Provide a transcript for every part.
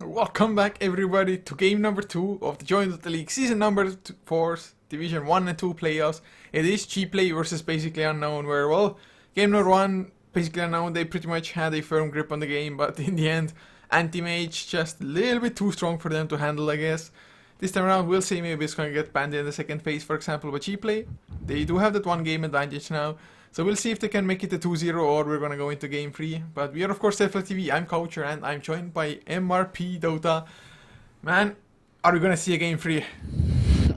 Welcome back everybody to game number 2 of the Join Dota League season number 4 Division 1 and 2 playoffs. It is Gplay versus Basically Unknown, where, well, game number 1, Basically Unknown, they pretty much had a firm grip on the game, but in the end, Anti-Mage just a little bit too strong for them to handle, I guess. This time around, we'll see, maybe it's going to get banned in the second phase, for example, but Gplay, they do have that one game advantage now. So we'll see if they can make it a 2-0 or we're gonna go into game 3. But we are of course HeflaTV, I'm Coucher and I'm joined by MRP Dota. Man, are we gonna see a game 3?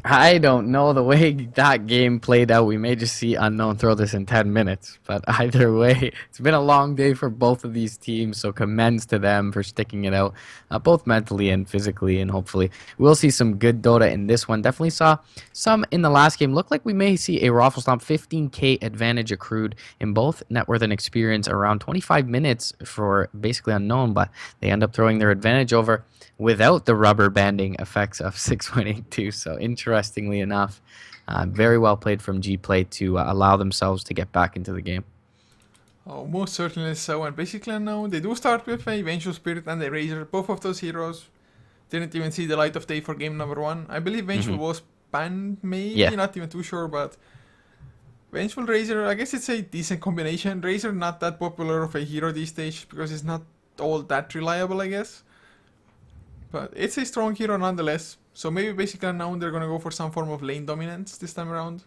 I don't know the way that game played out. We may just see Unknown throw this in 10 minutes. But either way, it's been a long day for both of these teams. So commends to them for sticking it out, both mentally and physically. And hopefully we'll see some good Dota in this one. Definitely saw some in the last game. Looked like we may see a Raffle Stomp 15k advantage accrued in both net worth and experience around 25 minutes for Basically Unknown. But they end up throwing their advantage over without the rubber banding effects of 6.82. So interestingly enough, very well played from Gplay to allow themselves to get back into the game. Oh, most certainly so. And Basically Unknown, they do start with a Vengeful Spirit and a Razor. Both of those heroes didn't even see the light of day for game number 1. I believe Vengeful was banned, maybe, Yeah. not even too sure, but Vengeful Razor, I guess it's a decent combination. Razor not that popular of a hero these days because it's not all that reliable, I guess. But it's a strong hero nonetheless. So maybe Basically Unknown, they're gonna go for some form of lane dominance this time around.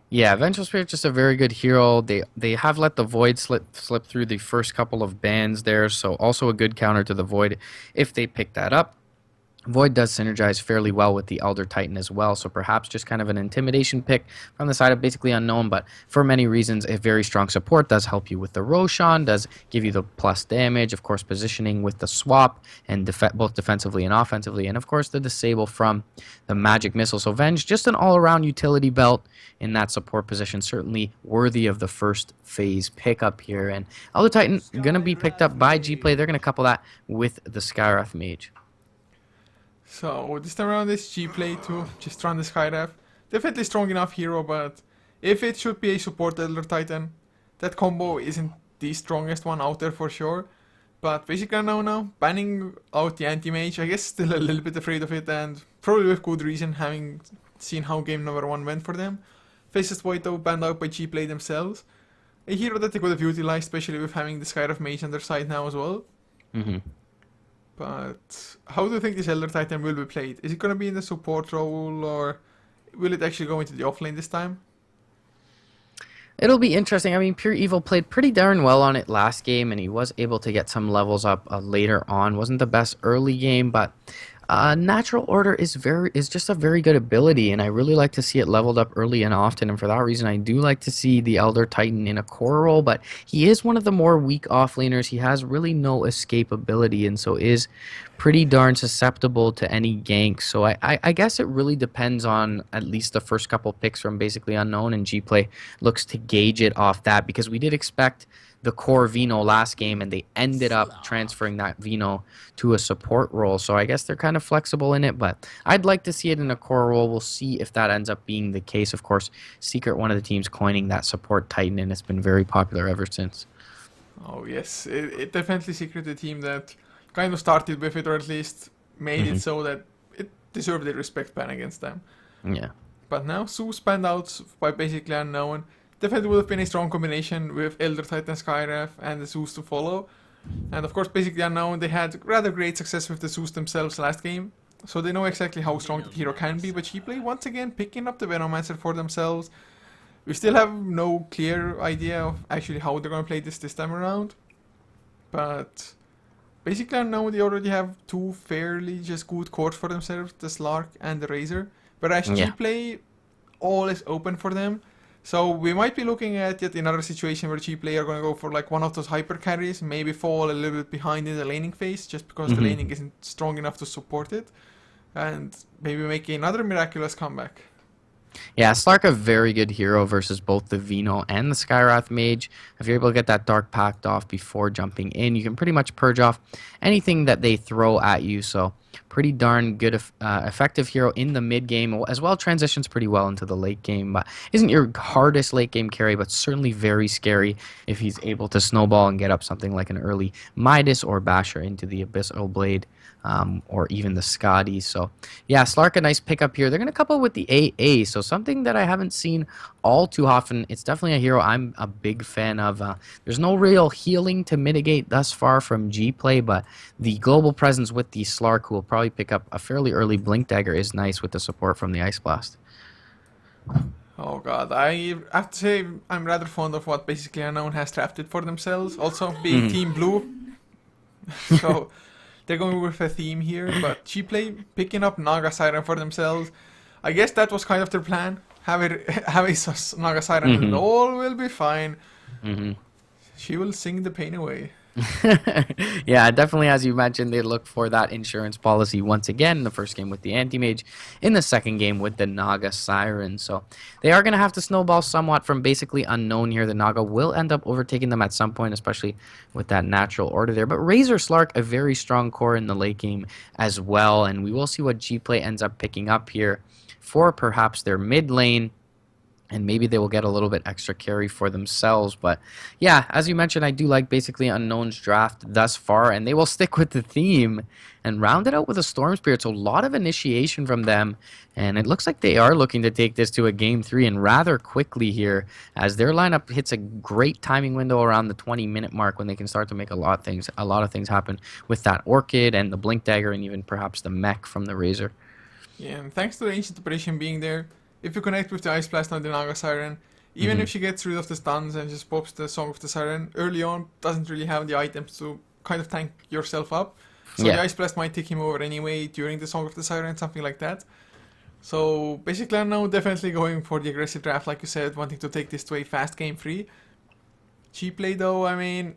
Yeah, Vengeful Spirit just a very good hero. They have let the Void slip through the first couple of bans there, so also a good counter to the Void if they pick that up. Void does synergize fairly well with the Elder Titan as well, so perhaps just kind of an intimidation pick from the side of Basically Unknown, but for many reasons, a very strong support does help you with the Roshan, does give you the plus damage, of course, positioning with the swap, and both defensively and offensively, and of course, the disable from the magic missile. So Venge, just an all-around utility belt in that support position, certainly worthy of the first phase pickup here, and Elder Titan going to be picked up by Gplay. They're going to couple that with the Skywrath Mage. So this time around it's Gplay to just run the Skywrath. Definitely strong enough hero, but if it should be a support Elder Titan, that combo isn't the strongest one out there for sure. But Basically now, banning out the anti-mage, I guess still a little bit afraid of it, and probably with good reason, having seen how game number 1 went for them. Faces Void though banned out by Gplay themselves. A hero that they could have utilized, especially with having the Skywrath Mage on their side now as well. But how do you think this Elder Titan will be played? Is it going to be in the support role, or will it actually go into the offlane this time? It'll be interesting. I mean, Pure Evil played pretty darn well on it last game, and he was able to get some levels up later on. Wasn't the best early game, but Natural Order is just a very good ability, and I really like to see it leveled up early and often. And for that reason, I do like to see the Elder Titan in a core role. But he is one of the more weak offlaners. He has really no escape ability, and so is pretty darn susceptible to any gank. So I guess it really depends on at least the first couple picks from Basically Unknown, and Gplay looks to gauge it off that, because we did expect the core Vino last game, and they ended up transferring that Vino to a support role. So I guess they're kind of flexible in it, but I'd like to see it in a core role. We'll see if that ends up being the case. Of course, Secret, one of the teams coining that support Titan, and it's been very popular ever since. Oh yes, it definitely Secret, the team that kind of started with it, or at least made it so that it deserved the respect ban against them. Yeah. But now Zeus banned out by Basically Unknown. Definitely would have been a strong combination with Elder Titan Skywrath and the Zeus to follow. And of course, Basically Unknown, they had rather great success with the Zeus themselves last game, so they know exactly how strong the hero can be. But Gplay once again picking up the Venomancer for themselves. We still have no clear idea of actually how they're going to play this time around. But Basically Unknown, they already have two fairly just good cores for themselves, the Slark and the Razor. Whereas Gplay, all is open for them. So we might be looking at yet another situation where Gplay are going to go for like one of those hyper carries, maybe fall a little bit behind in the laning phase just because the laning isn't strong enough to support it, and maybe make another miraculous comeback. Yeah, Slark a very good hero versus both the Vino and the Skywrath Mage. If you're able to get that Dark Pact off before jumping in, you can pretty much purge off anything that they throw at you. So pretty darn good, effective hero in the mid game, as well transitions pretty well into the late game. But isn't your hardest late game carry, but certainly very scary if he's able to snowball and get up something like an early Midas or Basher into the Abyssal Blade. Or even the Scotty. So, yeah, Slark, a nice pickup here. They're going to couple with the AA. So, something that I haven't seen all too often. It's definitely a hero I'm a big fan of. There's no real healing to mitigate thus far from Gplay, but the global presence with the Slark, who will probably pick up a fairly early Blink Dagger, is nice with the support from the Ice Blast. Oh god, I have to say I'm rather fond of what basically Unknown has drafted for themselves. Also, being Team Blue. So, they're going with a theme here, but Gplay picking up Naga Siren for themselves. I guess that was kind of their plan. Have a Naga Siren and all will be fine. She will sing the pain away. Yeah, definitely, as you mentioned, they look for that insurance policy once again in the first game with the Anti-Mage, in the second game with the Naga Siren. So they are going to have to snowball somewhat from basically Unknown here. The Naga will end up overtaking them at some point, especially with that natural order there. But Razor Slark, a very strong core in the late game as well, and we will see what Gplay ends up picking up here for perhaps their mid lane. And maybe they will get a little bit extra carry for themselves. But yeah, as you mentioned, I do like basically Unknown's draft thus far. And they will stick with the theme and round it out with a Storm Spirit. So a lot of initiation from them. And it looks like they are looking to take this to a Game 3 and rather quickly here, as their lineup hits a great timing window around the 20-minute mark when they can start to make a lot of things happen with that Orchid and the Blink Dagger and even perhaps the mech from the Razor. Yeah, and thanks to the Ancient Operation being there, if you connect with the Ice Blast on the Naga Siren, even if she gets rid of the stuns and just pops the Song of the Siren, early on doesn't really have the items to kind of tank yourself up. So the Ice Blast might take him over anyway during the Song of the Siren, something like that. So basically I'm now definitely going for the aggressive draft, like you said, wanting to take this to a fast Game 3. Gplay though, I mean,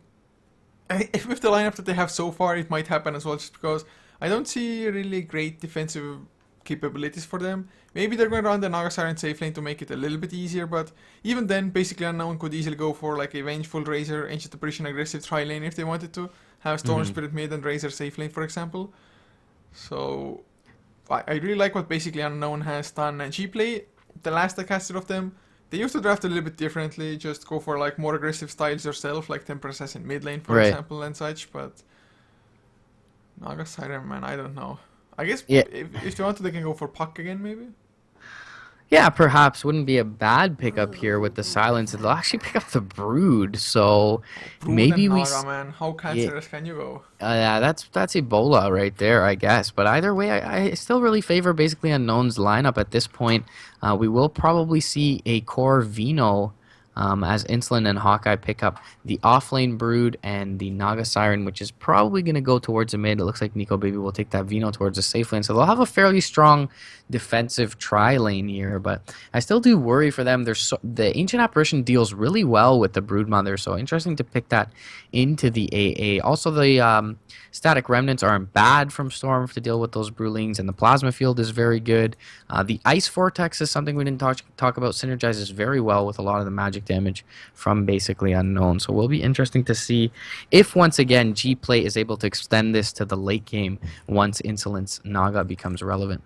if with the lineup that they have so far, it might happen as well, just because I don't see really great defensive capabilities for them. Maybe they're going to run the Naga Siren safe lane to make it a little bit easier, but even then, basically Unknown could easily go for like a Vengeful Razor, Ancient Operation aggressive tri lane if they wanted to, have Storm Spirit mid and Razor safe lane, for example. So I really like what basically Unknown has done. And Gplay, the last I casted of them, they used to draft a little bit differently, just go for like more aggressive styles yourself, like Temper Assassin mid lane, for example, and such, but Naga Siren, man, I don't know. I guess if they want to, they can go for Puck again, maybe? Yeah, perhaps wouldn't be a bad pickup here with the silence. They'll actually pick up the Brood, so Brood maybe and we. Naga, man. How cancerous can you go? Yeah, that's Ebola right there, I guess. But either way, I still really favor basically Unknown's lineup at this point. We will probably see a core Vino. As Insolent and Hawkeye pick up the offlane Brood and the Naga Siren, which is probably going to go towards the mid. It looks like Nico Baby will take that Vino towards the safe lane. So they'll have a fairly strong defensive tri-lane here, but I still do worry for them. The Ancient Apparition deals really well with the Broodmother, so interesting to pick that into the AA. Also, the Static Remnants aren't bad from Storm to deal with those Brewlings, and the Plasma Field is very good. The Ice Vortex is something we didn't talk about. Synergizes very well with a lot of the magic damage from basically Unknown. So it will be interesting to see if once again Gplay is able to extend this to the late game once Insolence Naga becomes relevant.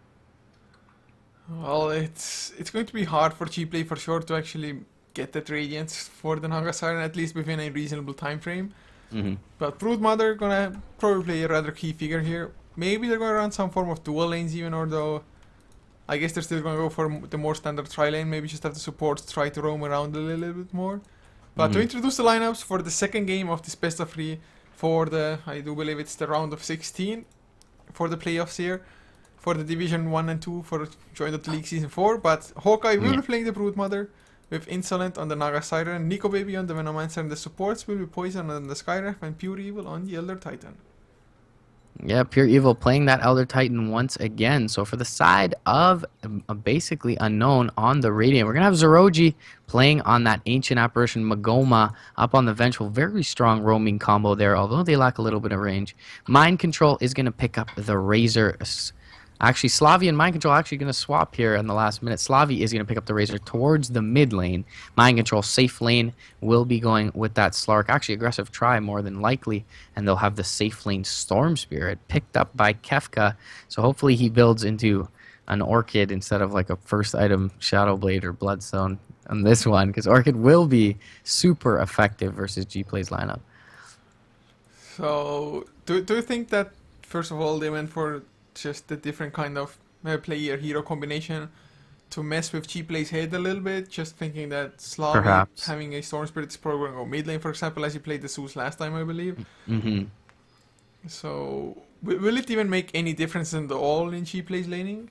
Well, it's going to be hard for Gplay for sure to actually get that Radiance for the Naga Siren, at least within a reasonable time frame. But Broodmother gonna probably play a rather key figure here. Maybe they're gonna run some form of dual lanes even, although I guess they're still gonna go for the more standard tri lane. Maybe just have the supports try to roam around a little bit more. But to introduce the lineups for the second game of this best of 3 for the, I do believe it's the round of 16 for the playoffs here, for the Division 1 and 2 for Join the League Season 4. But Hawkeye will be playing the Broodmother, with Insolent on the Naga Siren, Nico Baby on the Venomancer, and the supports will be Poison on the Skyref and Pure Evil on the Elder Titan. Yeah, Pure Evil playing that Elder Titan once again. So for the side of basically Unknown on the Radiant, we're going to have Zeroji playing on that Ancient Apparition Magoma up on the Vengeful. Very strong roaming combo there, although they lack a little bit of range. Mind Control is going to pick up the Razor Actually, Slavi and Mind Control actually going to swap here in the last minute. Slavi is going to pick up the Razor towards the mid lane. Mind Control, safe lane, will be going with that Slark. Actually, aggressive try more than likely. And they'll have the safe lane Storm Spirit picked up by Kefka. So hopefully he builds into an Orchid instead of like a first item Shadow Blade or Bloodstone on this one. Because Orchid will be super effective versus Gplay's lineup. So, do you think that, first of all, they went for just a different kind of player-hero combination to mess with Gplay's head a little bit, just thinking that Slavi Perhaps. having a Storm Spirit is probably going to go mid lane, for example, as he played the Zeus last time, I believe. Mm-hmm. So, will it even make any difference at all in Gplay's laning?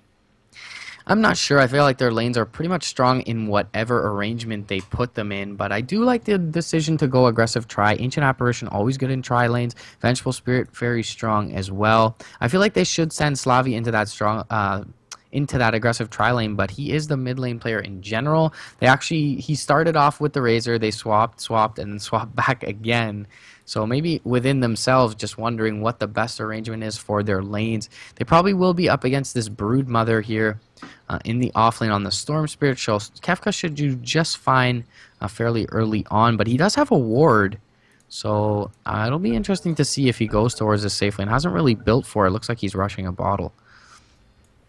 I'm not sure. I feel like their lanes are pretty much strong in whatever arrangement they put them in, but I do like the decision to go aggressive try. Ancient Apparition, always good in try lanes. Vengeful Spirit, very strong as well. I feel like they should send Slavi into that into that aggressive tri lane, but he is the mid lane player in general. He started off with the Razor, they swapped, and then swapped back again. So maybe within themselves, just wondering what the best arrangement is for their lanes. They probably will be up against this Brood Mother here in the offlane on the Storm Spirit show. Kefka should do just fine fairly early on, but he does have a ward. So it'll be interesting to see if he goes towards the safe lane. Hasn't really built for it. Looks like he's rushing a bottle.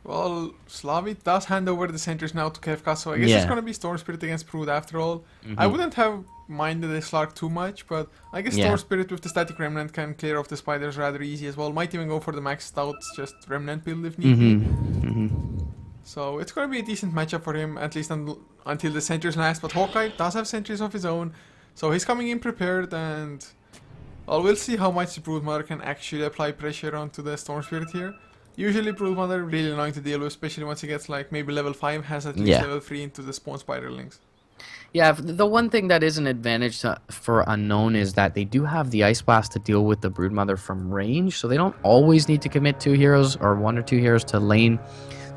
Well, Slavi does hand over the centers now to Kefka, so I guess it's going to be Storm Spirit against Brood after all. I wouldn't have minded the Slark too much, but I guess Storm Spirit with the Static Remnant can clear off the Spiders rather easy as well. Might even go for the maxed out just Remnant build if need be. So it's going to be a decent matchup for him, at least until the centers last. But Hawkeye does have sentries of his own, so he's coming in prepared, and well, we'll see how much the Broodmother can actually apply pressure onto the Storm Spirit here. Usually Broodmother really annoying to deal with, especially once he gets like maybe level 5, has at least level 3 into the spawn spiderlings. Yeah, the one thing that is an advantage for Unknown is that they do have the Ice Blast to deal with the Broodmother from range, so they don't always need to commit 2 heroes or 1 or 2 heroes to lane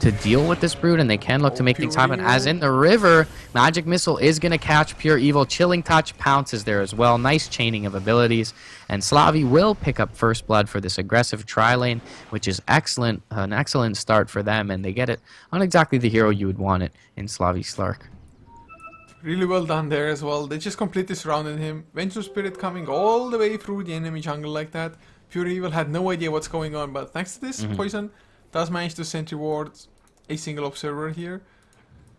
to deal with this Brood, and they can look to make things happen. As in the river, Magic Missile is going to catch Pure Evil. Chilling Touch pounces there as well. Nice chaining of abilities, and Slavi will pick up first blood for this aggressive tri-lane, which is excellent, an excellent start for them, and they get it on exactly the hero you would want it in Slavi Slark. Really well done there as well. They just completely surrounded him. Vengeful Spirit coming all the way through the enemy jungle like that. Pure Evil had no idea what's going on, but thanks to this poison, does manage to sentry ward a single observer here.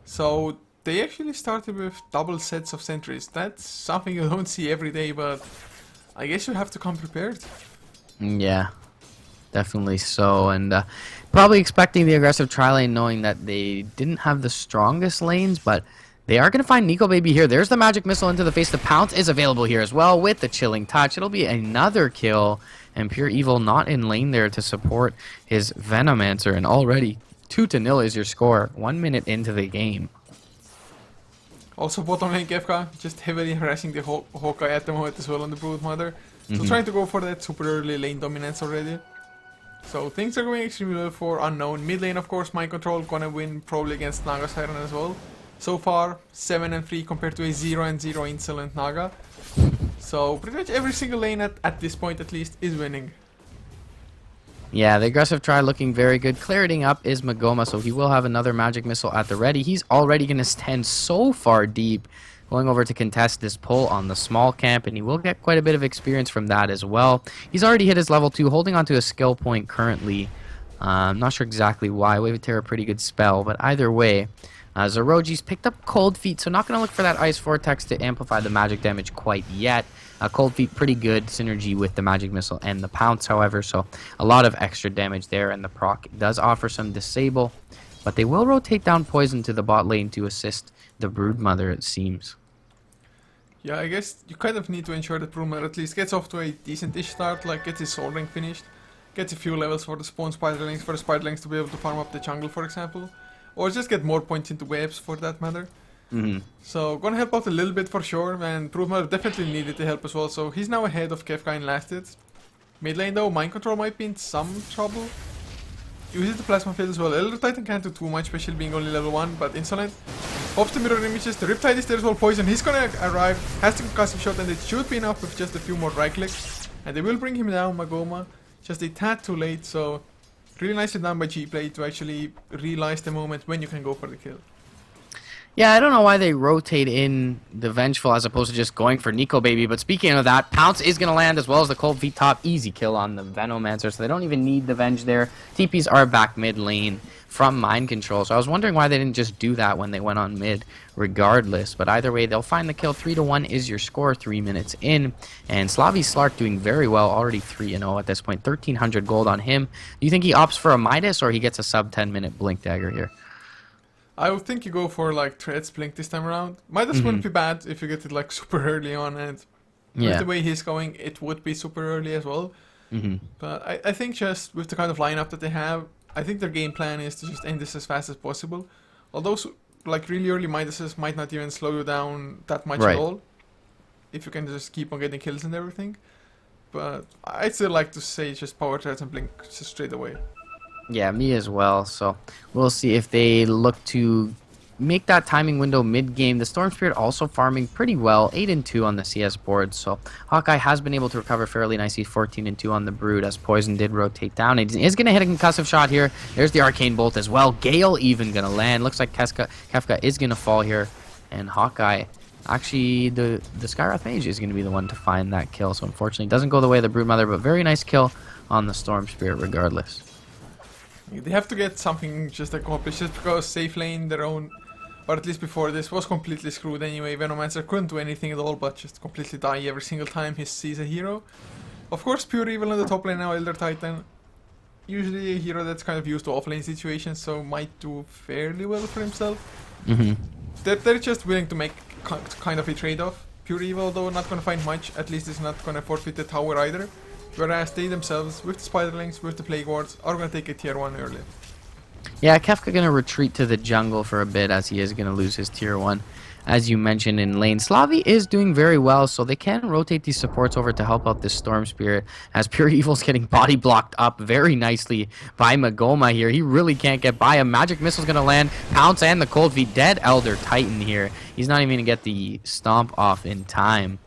So they actually started with double sets of sentries. That's something you don't see every day, but I guess you have to come prepared. Yeah, definitely so. And probably expecting the aggressive tri-lane, knowing that they didn't have the strongest lanes, but they are going to find Nico Baby here. There's the Magic Missile into the face. The Pounce is available here as well with the Chilling Touch. It'll be another kill. And Pure Evil not in lane there to support his Venomancer. And already 2-0 is your score 1 minute into the game. Also bottom lane Kefka just heavily harassing the Hawkeye at the moment as well on the Broodmother. Still trying to go for that super early lane dominance already. So things are going extremely well for Unknown. Mid lane of course, Mind Control gonna win probably against Naga Siren as well. So far 7-3 compared to a 0-0 insolent Naga. So pretty much every single lane at this point at least is winning. Yeah, the aggressive try looking very good. Clearing up is Magoma, so he will have another Magic Missile at the ready. He's already going to stand so far deep, going over to contest this pull on the small camp, and he will get quite a bit of experience from that as well. He's already hit his level 2, holding onto a skill point currently. I'm not sure exactly why. Wave of Terror, pretty good spell, but either way, Zeroji's picked up Cold Feet, so not going to look for that Ice Vortex to amplify the magic damage quite yet. Cold Feet, pretty good synergy with the Magic Missile and the Pounce, however, so a lot of extra damage there, and the proc does offer some disable, but they will rotate down Poison to the bot lane to assist the Broodmother, it seems. Yeah, I guess you kind of need to ensure that Broodmother at least gets off to a decent-ish start, like gets his Soul Ring finished, gets a few levels for the spawn Spiderlings, for the Spiderlings to be able to farm up the jungle, for example. Or just get more points into waves for that matter. So gonna help out a little bit for sure, and Broodmother definitely needed the help as well, so he's now ahead of Kefka in last hits. Mid lane though, Mind Control might be in some trouble. Uses the Plasma Field as well. Elder Titan can't do too much, especially being only level 1, but Insolent pops the mirror images, the Riptide is there as well, Poison, he's gonna arrive, has the concussive shot, and it should be enough with just a few more right clicks. And they will bring him down, Magoma, just a tad too late, so Really nicely done by Gplay to actually realize the moment when you can go for the kill. Yeah, I don't know why they rotate in the Vengeful as opposed to just going for Nico Baby. But speaking of that, Pounce is going to land as well as the Cold Feet top. Easy kill on the Venomancer, so they don't even need the Venge there. TPs are back mid lane from Mind Control, so I was wondering why they didn't just do that when they went on mid regardless. But either way, they'll find the kill. 3-1 is your score 3 minutes in. And Slavi Slark doing very well, already 3-0 at this point. 1,300 gold on him. Do you think he opts for a Midas or he gets a sub 10-minute Blink Dagger here? I would think you go for like Treads Blink this time around. Midas wouldn't be bad if you get it like super early on, and with the way he's going, it would be super early as well. But I think just with the kind of lineup that they have, I think their game plan is to just end this as fast as possible. Although like really early Midases might not even slow you down that much at all, if you can just keep on getting kills and everything. But I'd still like to say just power Treads and Blink just straight away. Yeah, me as well. So we'll see if they look to make that timing window mid-game. The Storm Spirit also farming pretty well, 8-2 on the CS board. So Hawkeye has been able to recover fairly nicely, 14-2 on the Brood as Poison did rotate down. He is going to hit a concussive shot here. There's the Arcane Bolt as well. Gale even going to land. Looks like Kefka is going to fall here. And Hawkeye, actually, the Skywrath Mage is going to be the one to find that kill. So unfortunately, it doesn't go the way of the Broodmother, but very nice kill on the Storm Spirit regardless. They have to get something just accomplished, just because safe lane, their own, or at least before this, was completely screwed anyway. Venomancer couldn't do anything at all but just completely die every single time he sees a hero. Of course, Pure Evil on the top lane now, Elder Titan. Usually a hero that's kind of used to offlane situations, so might do fairly well for himself. They're just willing to make kind of a trade-off. Pure Evil, though, not going to find much, at least is not going to forfeit the tower either. Whereas they themselves, with the Spiderlings, with the Plague Wards, are going to take a tier 1 early. Yeah, Kefka going to retreat to the jungle for a bit as he is going to lose his tier 1. As you mentioned in lane, Slavi is doing very well, so they can rotate these supports over to help out this Storm Spirit, as Pure Evil's getting body blocked up very nicely by Magoma here. He really can't get by him. Magic Missile's going to land. Pounce and the Cold Feet. Dead Elder Titan here. He's not even going to get the stomp off in time.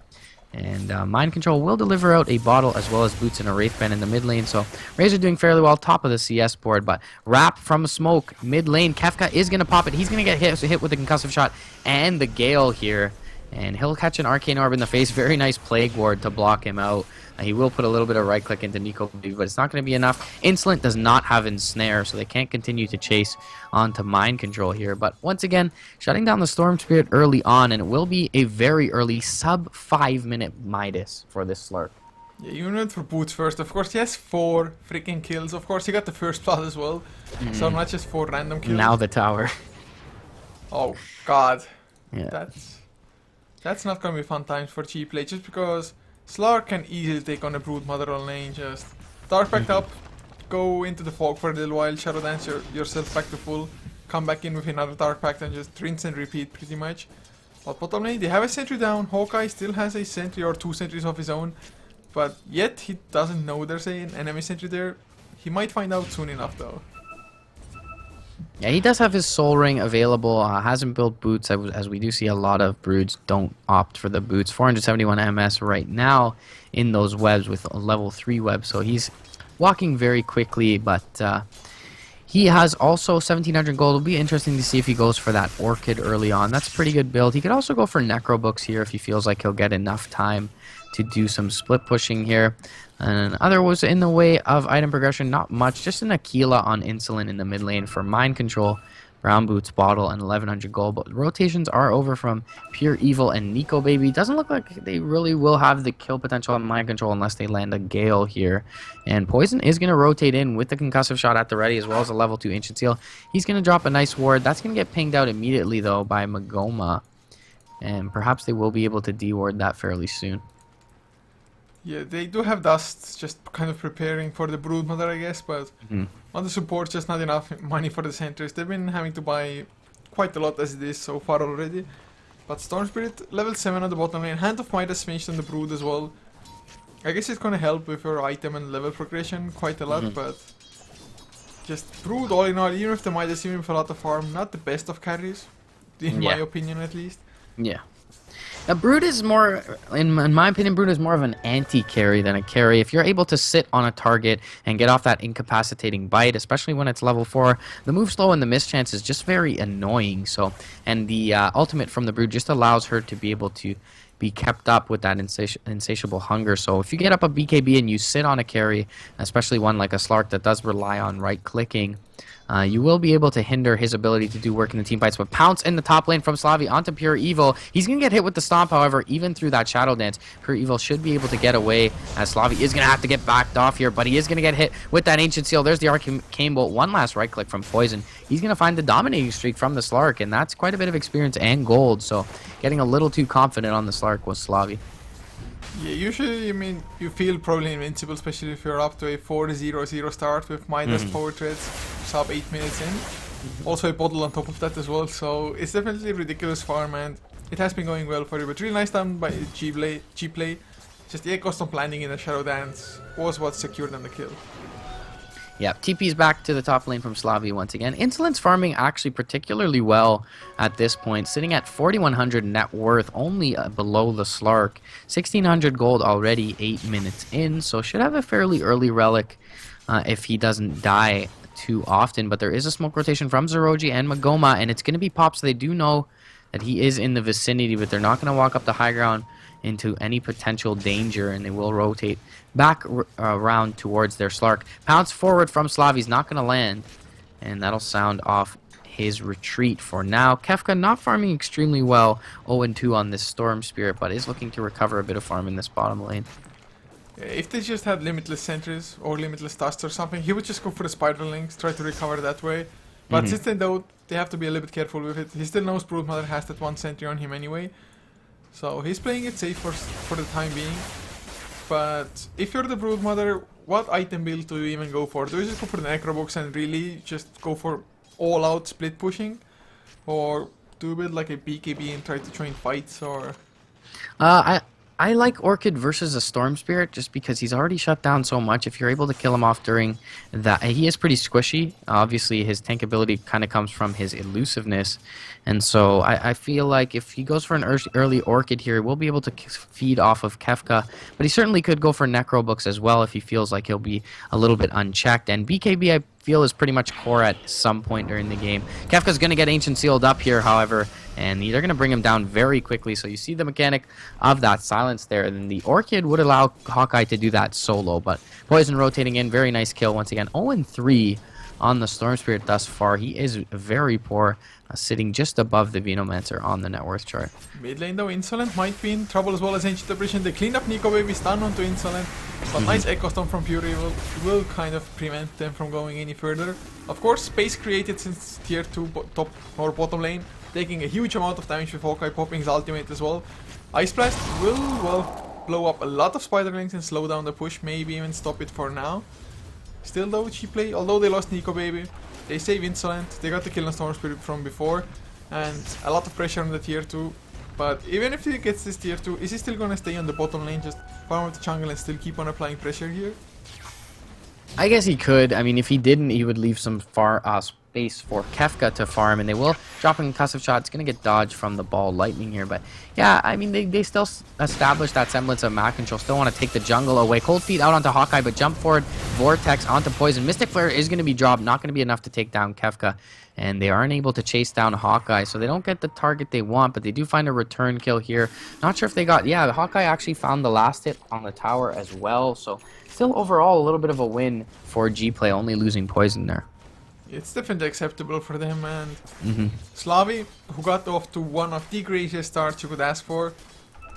And Mind Control will deliver out a bottle as well as boots and a Wraithband in the mid lane. So Razor doing fairly well, top of the CS board. But Wrap from smoke, mid lane. Kefka is going to pop it. He's going to get hit with a concussive shot and the Gale here. And he'll catch an Arcane Orb in the face. Very nice Plague Ward to block him out. He will put a little bit of right click into Nico, but it's not going to be enough. Insolent does not have Ensnare, so they can't continue to chase onto Mind Control here. But once again, shutting down the Storm Spirit early on, and it will be a very early sub 5-minute Midas for this Slurk. Yeah, you went for boots first. Of course, he has 4 freaking kills. Of course, he got the first blood as well. So not just 4 random kills. Now the tower. Oh, God. Yeah. That's not going to be fun times for Gplay, just because Slark can easily take on a Broodmother on lane. Just Dark Pact up, go into the fog for a little while, Shadow Dance yourself back to full, come back in with another Dark Pact and just rinse and repeat pretty much. But bottom lane, they have a sentry down. Hawkeye still has a sentry or 2 sentries of his own, but yet he doesn't know there's an enemy sentry there. He might find out soon enough though. Yeah, he does have his Soul Ring available. Hasn't built boots, as we do see a lot of Broods don't opt for the boots. 471 MS right now in those webs with a level 3 web, so he's walking very quickly, but he has also 1,700 gold. It'll be interesting to see if he goes for that Orchid early on. That's a pretty good build. He could also go for Necro Books here if he feels like he'll get enough time to do some split pushing here. And other was in the way of item progression, not much. Just an Aquila on Insolent in the mid lane for Mind Control, Brown Boots, Bottle, and 1,100 gold. But rotations are over from Pure Evil and Nico Baby. Doesn't look like they really will have the kill potential on Mind Control unless they land a Gale here. And Poison is going to rotate in with the concussive shot at the ready, as well as a level 2 Ancient Seal. He's going to drop a nice ward. That's going to get pinged out immediately, though, by Magoma. And perhaps they will be able to de-ward that fairly soon. Yeah, they do have Dust, just kind of preparing for the Broodmother, I guess, but on the support, just not enough money for the sentries. They've been having to buy quite a lot as it is so far already. But Storm Spirit, level 7 on the bottom lane, Hand of Midas finished on the Brood as well. I guess it's gonna help with your item and level progression quite a lot, but just Brood all in all, even with the Midas, even with a lot of farm, not the best of carries, in my opinion at least. Yeah. Brood is more, in my opinion, Brood is more of an anti-carry than a carry. If you're able to sit on a target and get off that incapacitating bite, especially when it's level 4, the move slow and the miss chance is just very annoying. So, and the ultimate from the Brood just allows her to be able to be kept up with that insatiable hunger. So if you get up a BKB and you sit on a carry, especially one like a Slark that does rely on right-clicking, you will be able to hinder his ability to do work in the team fights. But Pounce in the top lane from Slavi onto Pure Evil. He's going to get hit with the Stomp, however, even through that Shadow Dance. Pure Evil should be able to get away, as Slavi is going to have to get backed off here, but he is going to get hit with that Ancient Seal. There's the Arcane Bolt. One last right click from Poison. He's going to find the dominating streak from the Slark, and that's quite a bit of experience and gold. So getting a little too confident on the Slark was Slavi. Yeah, usually, I mean, you feel probably invincible, especially if you're up to a 4-0-0 start with minus power treads, sub 8 minutes in. Also a bottle on top of that as well, so it's definitely a ridiculous farm, and it has been going well for you. But really nice done by Gplay. Just the custom planning in the Shadow Dance was what secured them the kill. Yeah, TP's back to the top lane from Slavi once again. Insolence farming actually particularly well at this point, sitting at 4,100 net worth, only below the Slark. 1,600 gold already, 8 minutes in, so should have a fairly early relic if he doesn't die too often. But there is a smoke rotation from Zeroji and Magoma, and it's going to be Pop, so they do know that he is in the vicinity, but they're not going to walk up the high ground into any potential danger, and they will rotate back around towards their Slark. Pounce forward from Slavi's not going to land, and that'll sound off his retreat for now. Kefka not farming extremely well, 0-2 on this Storm Spirit, but is looking to recover a bit of farm in this bottom lane. If they just had limitless sentries or limitless dust or something, he would just go for the spider links, try to recover that way. But since they don't, they have to be a little bit careful with it. He still knows Broodmother has that one sentry on him anyway, so he's playing it safe for the time being. But if you're the Broodmother, what item build do you even go for? Do you just go for the Necrobox and really just go for all-out split pushing? Or do you build like a BKB and try to join fights, or...? I like Orchid versus a Storm Spirit just because he's already shut down so much. If you're able to kill him off during that, he is pretty squishy. Obviously, his tank ability kind of comes from his elusiveness. And so I feel like if he goes for an early Orchid here, we'll be able to feed off of Kefka. But he certainly could go for Necrobooks as well if he feels like he'll be a little bit unchecked. And BKB, I feel, is pretty much core at some point during the game. Kefka's going to get Ancient Sealed up here, however, and they're going to bring him down very quickly. So you see the mechanic of that silence there. Then the Orchid would allow Hawkeye to do that solo, but Poison rotating in. Very nice kill once again. 0-3 on the Storm Spirit thus far. He is very poor, sitting just above the Venomancer on the net worth chart. Mid lane though, Insolent might be in trouble as well as Ancient Abrasion. They clean up Nico Baby, stun onto Insolent, but nice Echo Storm from Pure Evil will kind of prevent them from going any further. Of course, space created since tier 2 top or bottom lane, taking a huge amount of damage with Hawkeye popping his ultimate as well. Ice Blast will, well, blow up a lot of Spiderlings and slow down the push, maybe even stop it for now. Still though, Gplay, although they lost Nico Baby, they save Insolent, they got the kill on Storm Spirit from before, and a lot of pressure on the tier 2. But even if he gets this tier 2, is he still gonna stay on the bottom lane, just farm with the jungle and still keep on applying pressure here? I guess he could. I mean, if he didn't, he would leave some space for Kefka to farm, and they will drop a concussive shot. It's going to get dodged from the ball lightning here, but yeah, I mean, they still establish that semblance of map control. Still want to take the jungle away. Cold Feet out onto Hawkeye, but jump forward, Vortex onto Poison. Mystic Flare is going to be dropped, not going to be enough to take down Kefka, and they aren't able to chase down Hawkeye, so they don't get the target they want, but they do find a return kill here. Not sure if they got, yeah, Hawkeye actually found the last hit on the tower as well, so still overall a little bit of a win for Gplay, only losing Poison there. It's definitely acceptable for them, and Slavi, who got off to one of the greatest starts you could ask for,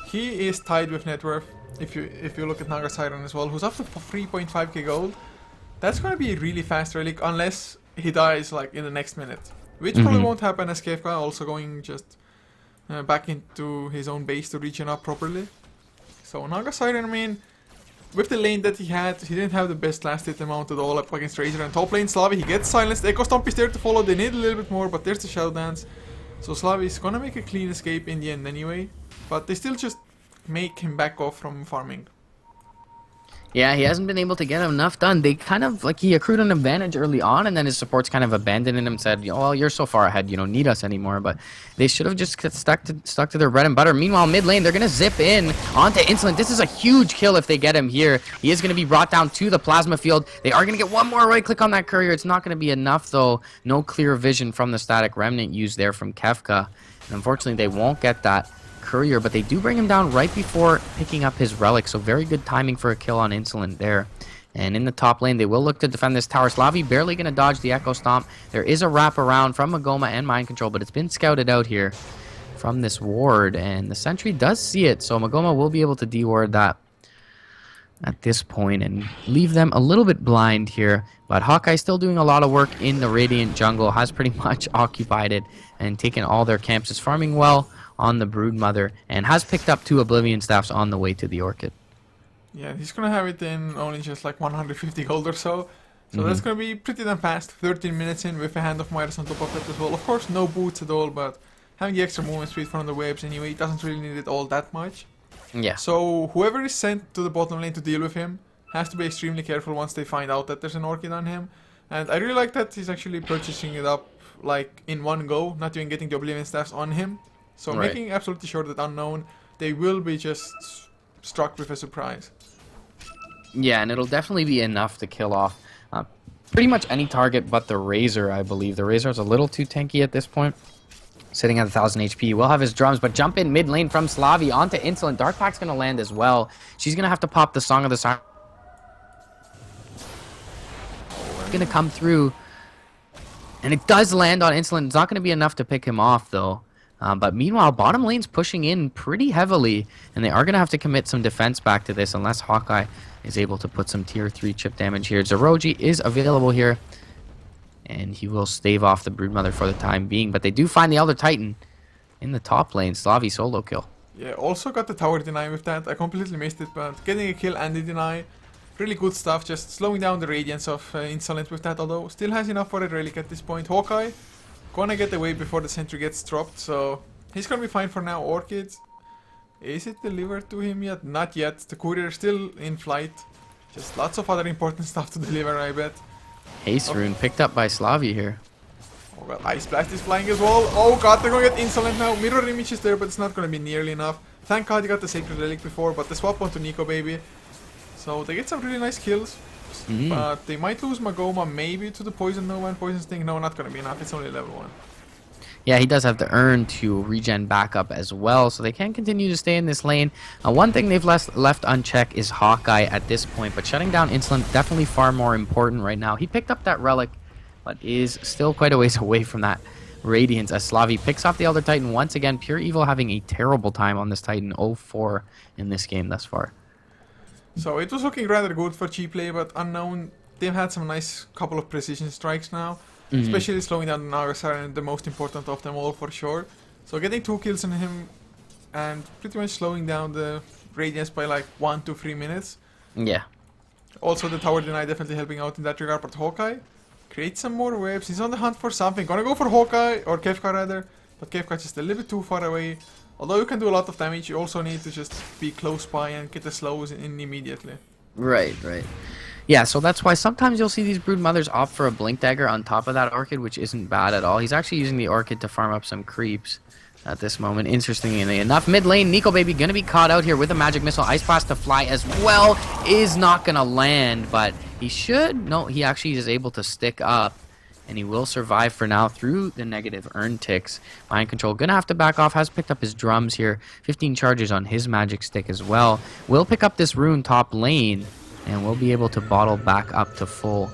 he is tied with net worth. If you look at Naga Siren as well, who's up to 3.5k gold. That's gonna be a really fast relic unless he dies like in the next minute, which probably won't happen, as Kefka also going just back into his own base to regen up properly. So Naga Siren, I mean, with the lane that he had, he didn't have the best last hit amount at all up against Razor. And top lane, Slavi, he gets silenced. Echo Stomp is there to follow. They need a little bit more, but there's the Shadow Dance. So Slavi is gonna make a clean escape in the end anyway. But they still just make him back off from farming. Yeah, he hasn't been able to get enough done. They kind of like he accrued an advantage early on, and then his supports kind of abandoned him and said, "Well, you're so far ahead, you don't need us anymore." But they should have just stuck to their bread and butter. Meanwhile, mid lane, they're gonna zip in onto Insolent. This is a huge kill if they get him here. He is gonna be brought down to the plasma field. They are gonna get one more right click on that courier. It's not gonna be enough though. No clear vision from the static remnant used there from Kefka, and unfortunately, they won't get that courier, but they do bring him down right before picking up his relic, so very good timing for a kill on Insolent there. And in the top lane, they will look to defend this tower. Slavi barely going to dodge the Echo Stomp. There is a wrap around from Magoma and Mind Control, but it's been scouted out here from this ward, and the sentry does see it, so Magoma will be able to deward that at this point and leave them a little bit blind here. But Hawkeye still doing a lot of work in the Radiant jungle, has pretty much occupied it and taken all their camps, is farming well on the Broodmother, and has picked up 2 Oblivion Staffs on the way to the Orchid. Yeah, he's gonna have it in only just like 150 gold or so. So that's gonna be pretty damn fast. 13 minutes in with a Hand of Midas on top of it as well. Of course, no boots at all, but having the extra movement speed from the waves anyway, doesn't really need it all that much. Yeah. So whoever is sent to the bottom lane to deal with him has to be extremely careful once they find out that there's an Orchid on him. And I really like that he's actually purchasing it up like in one go, not even getting the Oblivion Staffs on him. So Right. making absolutely sure that Unknown, they will be just struck with a surprise. Yeah, and it'll definitely be enough to kill off pretty much any target but the Razor, I believe. The Razor is a little too tanky at this point, sitting at 1,000 HP. Will have his drums, but jump in mid lane from Slavi onto Insolent. Dark Pack's going to land as well. She's going to have to pop the Song of the Siren. Going to come through, and it does land on Insolent. It's not going to be enough to pick him off, though. But meanwhile, bottom lane's pushing in pretty heavily, and they are going to have to commit some defense back to this unless Hawkeye is able to put some tier 3 chip damage here. Zeroji is available here, and he will stave off the Broodmother for the time being. But they do find the Elder Titan in the top lane. Slavi solo kill. Yeah, also got the tower deny with that. I completely missed it, but getting a kill and the deny, really good stuff. Just slowing down the radiance of Insolent with that, although still has enough for a relic at this point. Hawkeye gonna get away before the sentry gets dropped, so he's gonna be fine for now. Orchid, is it delivered to him yet? Not yet. The courier is still in flight. Just lots of other important stuff to deliver, I bet. Haste Rune picked up by Slavi here. Oh well, Ice Blast is flying as well. Oh god, they're gonna get Insolent now. Mirror Image is there, but it's not gonna be nearly enough. Thank god he got the Sacred Relic before, but the swap onto Nico Baby. So they get some really nice kills. But they might lose Magoma maybe to the Poison Nova and Poison Sting. No, not gonna be enough. It's only level 1. Yeah, he does have the urn to regen back up as well, so they can continue to stay in this lane. One thing they've left unchecked is Hawkeye at this point, but shutting down Insolent definitely far more important right now. He picked up that relic, but is still quite a ways away from that Radiance as Slavi picks off the Elder Titan once again. Pure Evil having a terrible time on this Titan, 0-4 in this game thus far. So it was looking rather good for Gplay, but Unknown, they've had some nice couple of precision strikes now. Especially slowing down the Naga Siren, the most important of them all for sure. So getting 2 kills on him and pretty much slowing down the Radiance by like 1 to 3 minutes. Yeah. Also the Tower Deny definitely helping out in that regard, but Hawkeye creates some more waves. He's on the hunt for something. Gonna go for Hawkeye, or Kefka rather, but Kefka just a little bit too far away. Although you can do a lot of damage, you also need to just be close by and get the slows in immediately. Right. Yeah, so that's why sometimes you'll see these Broodmothers opt for a Blink Dagger on top of that Orchid, which isn't bad at all. He's actually using the Orchid to farm up some creeps at this moment. Interestingly enough, mid lane, Nico Baby gonna be caught out here with a Magic Missile. Ice Blast to fly as well is not gonna land, but he should. No, he actually is able to stick up, and he will survive for now through the negative urn ticks. Mind Control gonna have to back off, has picked up his drums here. 15 charges on his Magic Stick as well. Will pick up this rune top lane, and we'll be able to bottle back up to full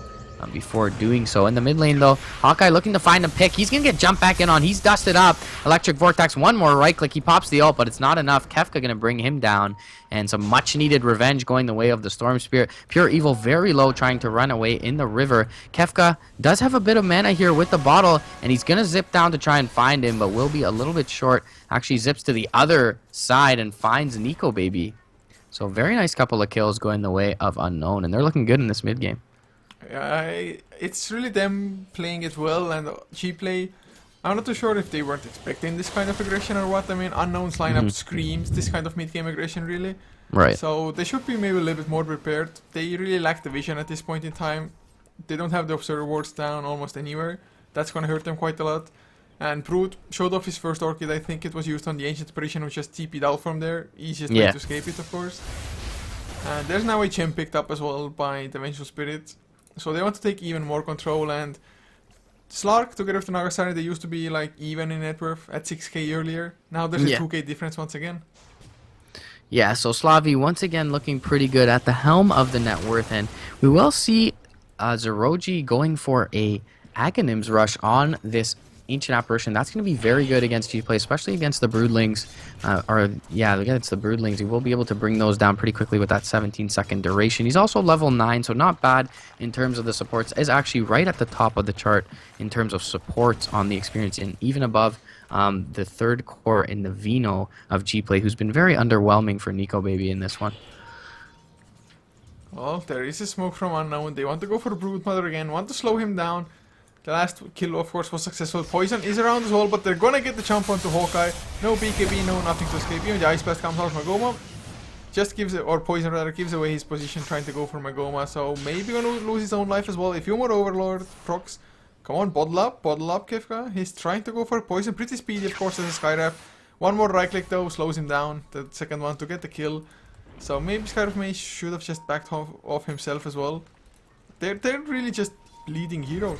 before doing so. In the mid lane, though, Hawkeye looking to find a pick. He's going to get jumped back in on. He's dusted up. Electric Vortex, one more right click. He pops the ult, but it's not enough. Kefka going to bring him down, and some much-needed revenge going the way of the Storm Spirit. Pure Evil very low, trying to run away in the river. Kefka does have a bit of mana here with the bottle, and he's going to zip down to try and find him, but will be a little bit short. Actually zips to the other side and finds Nico Baby. So very nice couple of kills going the way of Unknown, and they're looking good in this mid game. It's really them playing it well, and Gplay, I'm not too sure if they weren't expecting this kind of aggression or what. I mean, Unknown's lineup screams this kind of mid-game aggression, really. Right. So they should be maybe a little bit more prepared. They really lack the vision at this point in time. They don't have the observer wards down almost anywhere. That's gonna hurt them quite a lot. And Brood showed off his first Orchid. I think it was used on the Ancient Apparition, which just TP'd out from there. Easiest way to escape it, of course. And there's now a gem picked up as well by the Vengeful Spirit. So they want to take even more control. And Slark, together with the Nagasari, they used to be like even in net worth at 6k earlier. Now there's a 2k difference once again. Yeah, so Slavi once again looking pretty good at the helm of the net worth, and we will see Zeroji going for a Aghanims rush on this Ancient Apparition. That's going to be very good against Gplay, especially against the Broodlings. Against the Broodlings. He will be able to bring those down pretty quickly with that 17-second duration. He's also level 9, so not bad in terms of the supports. Is actually right at the top of the chart in terms of supports on the experience, and even above the third core in the Vino of Gplay, who's been very underwhelming for Nico Baby in this one. Well, there is a smoke from Unknown. They want to go for Broodmother again, want to slow him down. The last kill, of course, was successful. Poison is around as well, but they're gonna get the jump onto Hawkeye. No BKB, no nothing to escape. Even the Ice Blast comes out. Magoma just gives it, or Poison rather, gives away his position trying to go for Magoma. So maybe gonna lose his own life as well. If you more Overlord procs, come on, bottle up, Kefka. He's trying to go for Poison. Pretty speedy, of course, as a Skyref. One more right click though, slows him down. The second one to get the kill. So maybe Skyref Mage should have just backed off himself as well. They're really just bleeding heroes.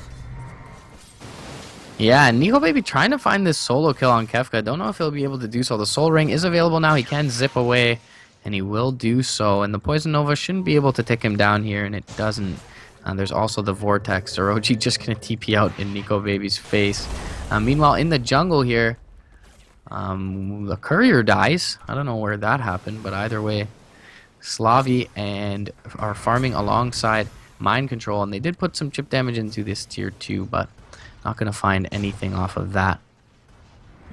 Yeah, and Nico Baby trying to find this solo kill on Kefka. Don't know if he'll be able to do so. The Soul Ring is available now. He can zip away, and he will do so. And the Poison Nova shouldn't be able to take him down here, and it doesn't. There's also the Vortex. Orochi just going to TP out in Nico Baby's face. Meanwhile, in the jungle here, the Courier dies. I don't know where that happened, but either way, Slavi and are farming alongside Mind Control, and they did put some chip damage into this tier 2, but not going to find anything off of that.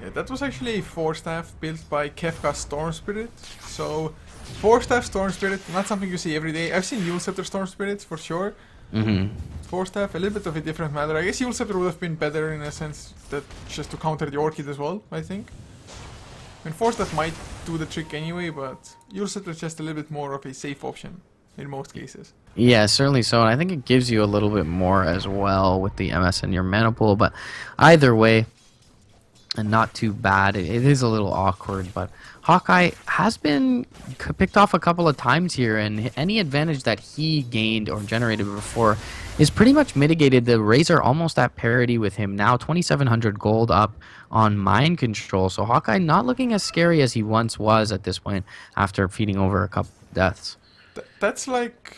Yeah, that was actually a 4-staff built by Kefka Storm Spirit. So, 4-staff Storm Spirit, not something you see every day. I've seen Yule Scepter Storm Spirit for sure. 4-staff, a little bit of a different matter. I guess Yule Scepter would have been better in a sense that just to counter the Orchid as well, I think. I mean, 4-staff might do the trick anyway, but Yule Scepter is just a little bit more of a safe option in most cases. Yeah, certainly so, and I think it gives you a little bit more as well with the MS and your mana pool, but either way, and not too bad. It is a little awkward, but Hawkeye has been picked off a couple of times here, and any advantage that he gained or generated before is pretty much mitigated. The Razor almost at parity with him now, 2,700 gold up on Mind Control, so Hawkeye not looking as scary as he once was at this point after feeding over a couple of deaths. That's like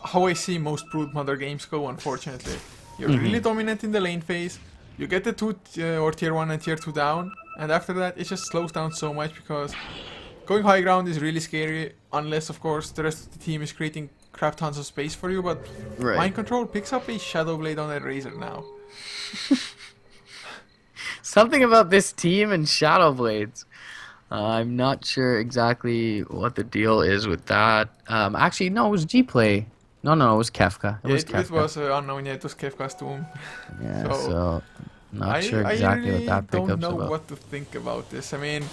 how I see most Broodmother games go, unfortunately. You're really dominant in the lane phase, you get the or tier 1 and tier 2 down, and after that it just slows down so much because going high ground is really scary, unless of course the rest of the team is creating crap tons of space for you, but Mind Control picks up a Shadow Blade on a Razor now. Something about this team and Shadow Blades. I'm not sure exactly what the deal is with that. Actually, no, it was Gplay. No, it was Kefka. It was Unknown, yeah, it was Kefka's Tomb. Yeah, so not sure exactly what that pickup's about. I don't know what to think about this. I mean,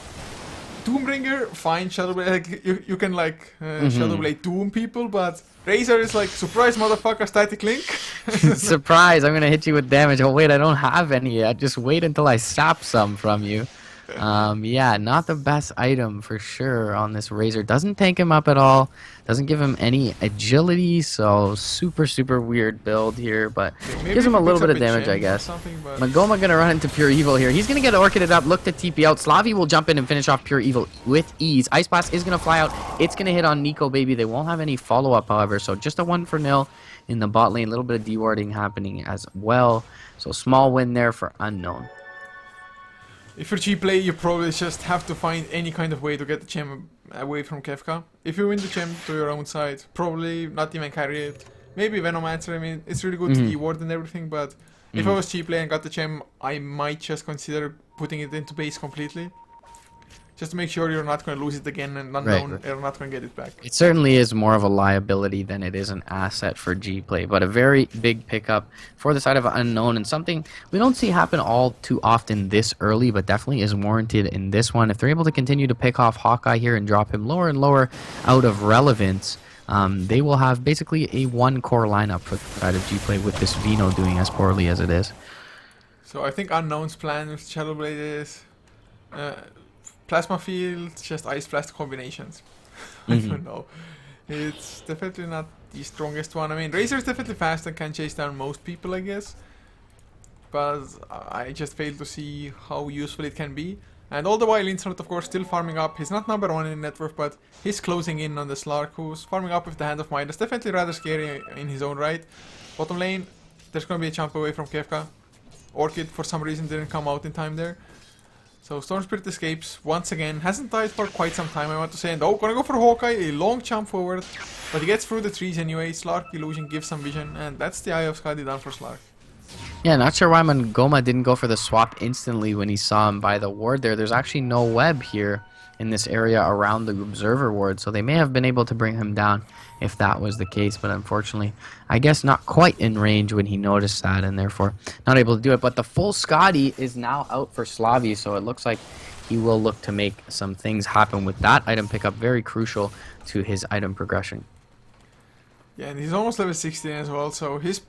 Doombringer, fine, Shadowblade, like, you can like Shadowblade Doom people, but Razor is like, surprise motherfucker, static link. Surprise, I'm gonna hit you with damage. Oh wait, I don't have any yet. Just wait until I sap some from you. Yeah, not the best item for sure on this Razor. Doesn't tank him up at all. Doesn't give him any agility, so super weird build here, but gives him a little bit of damage, I guess. Magoma gonna run into Pure Evil here. He's gonna get Orchided up, look to TP out. Slavi will jump in and finish off Pure Evil with ease. Ice Blast is gonna fly out. It's gonna hit on Nico Baby. They won't have any follow-up, however, so just a 1-0 in the bot lane. A little bit of dewarding happening as well. So small win there for Unknown. If you're Gplay, you probably just have to find any kind of way to get the gem away from Kefka. If you win the gem to your own side, probably not even carry it. Maybe Venomancer, I mean, it's really good to reward and everything, but if I was Gplay and got the gem, I might just consider putting it into base completely. just to make sure you're not going to lose it again and unknown, you're not going to get it back. It certainly is more of a liability than it is an asset for Gplay, but a very big pickup for the side of unknown, and something we don't see happen all too often this early, but definitely is warranted in this one. If they're able to continue to pick off Hawkeye here and drop him lower and lower out of relevance, they will have basically a one-core lineup for the side of Gplay with this Vino doing as poorly as it is. So I think Unknown's plan with Shadowblade is Plasma Field, just Ice Blast combinations. I don't know. It's definitely not the strongest one. I mean, Razor is definitely fast and can chase down most people, I guess. But I just fail to see how useful it can be. And all the while, Insolent, of course, still farming up. He's not number 1 in net worth, but he's closing in on the Slark, who's farming up with the Hand of Midas. Definitely rather scary in his own right. Bottom lane, there's going to be a jump away from Kefka. Orchid, for some reason, didn't come out in time there. So Storm Spirit escapes once again. Hasn't died for quite some time, I want to say. And gonna go for Hawkeye, a long jump forward. But he gets through the trees anyway. Slark Illusion gives some vision. And that's the Eye of Skadi done for Slark. Yeah, not sure why Mangoma didn't go for the swap instantly when he saw him by the ward there. There's actually no web here in this area around the observer ward, so they may have been able to bring him down if that was the case, but unfortunately, I guess not quite in range when he noticed that, and therefore not able to do it. But the full Scotty is now out for Slavi, so it looks like he will look to make some things happen with that item pickup, very crucial to his item progression. Yeah, and he's almost level 16 as well, so he's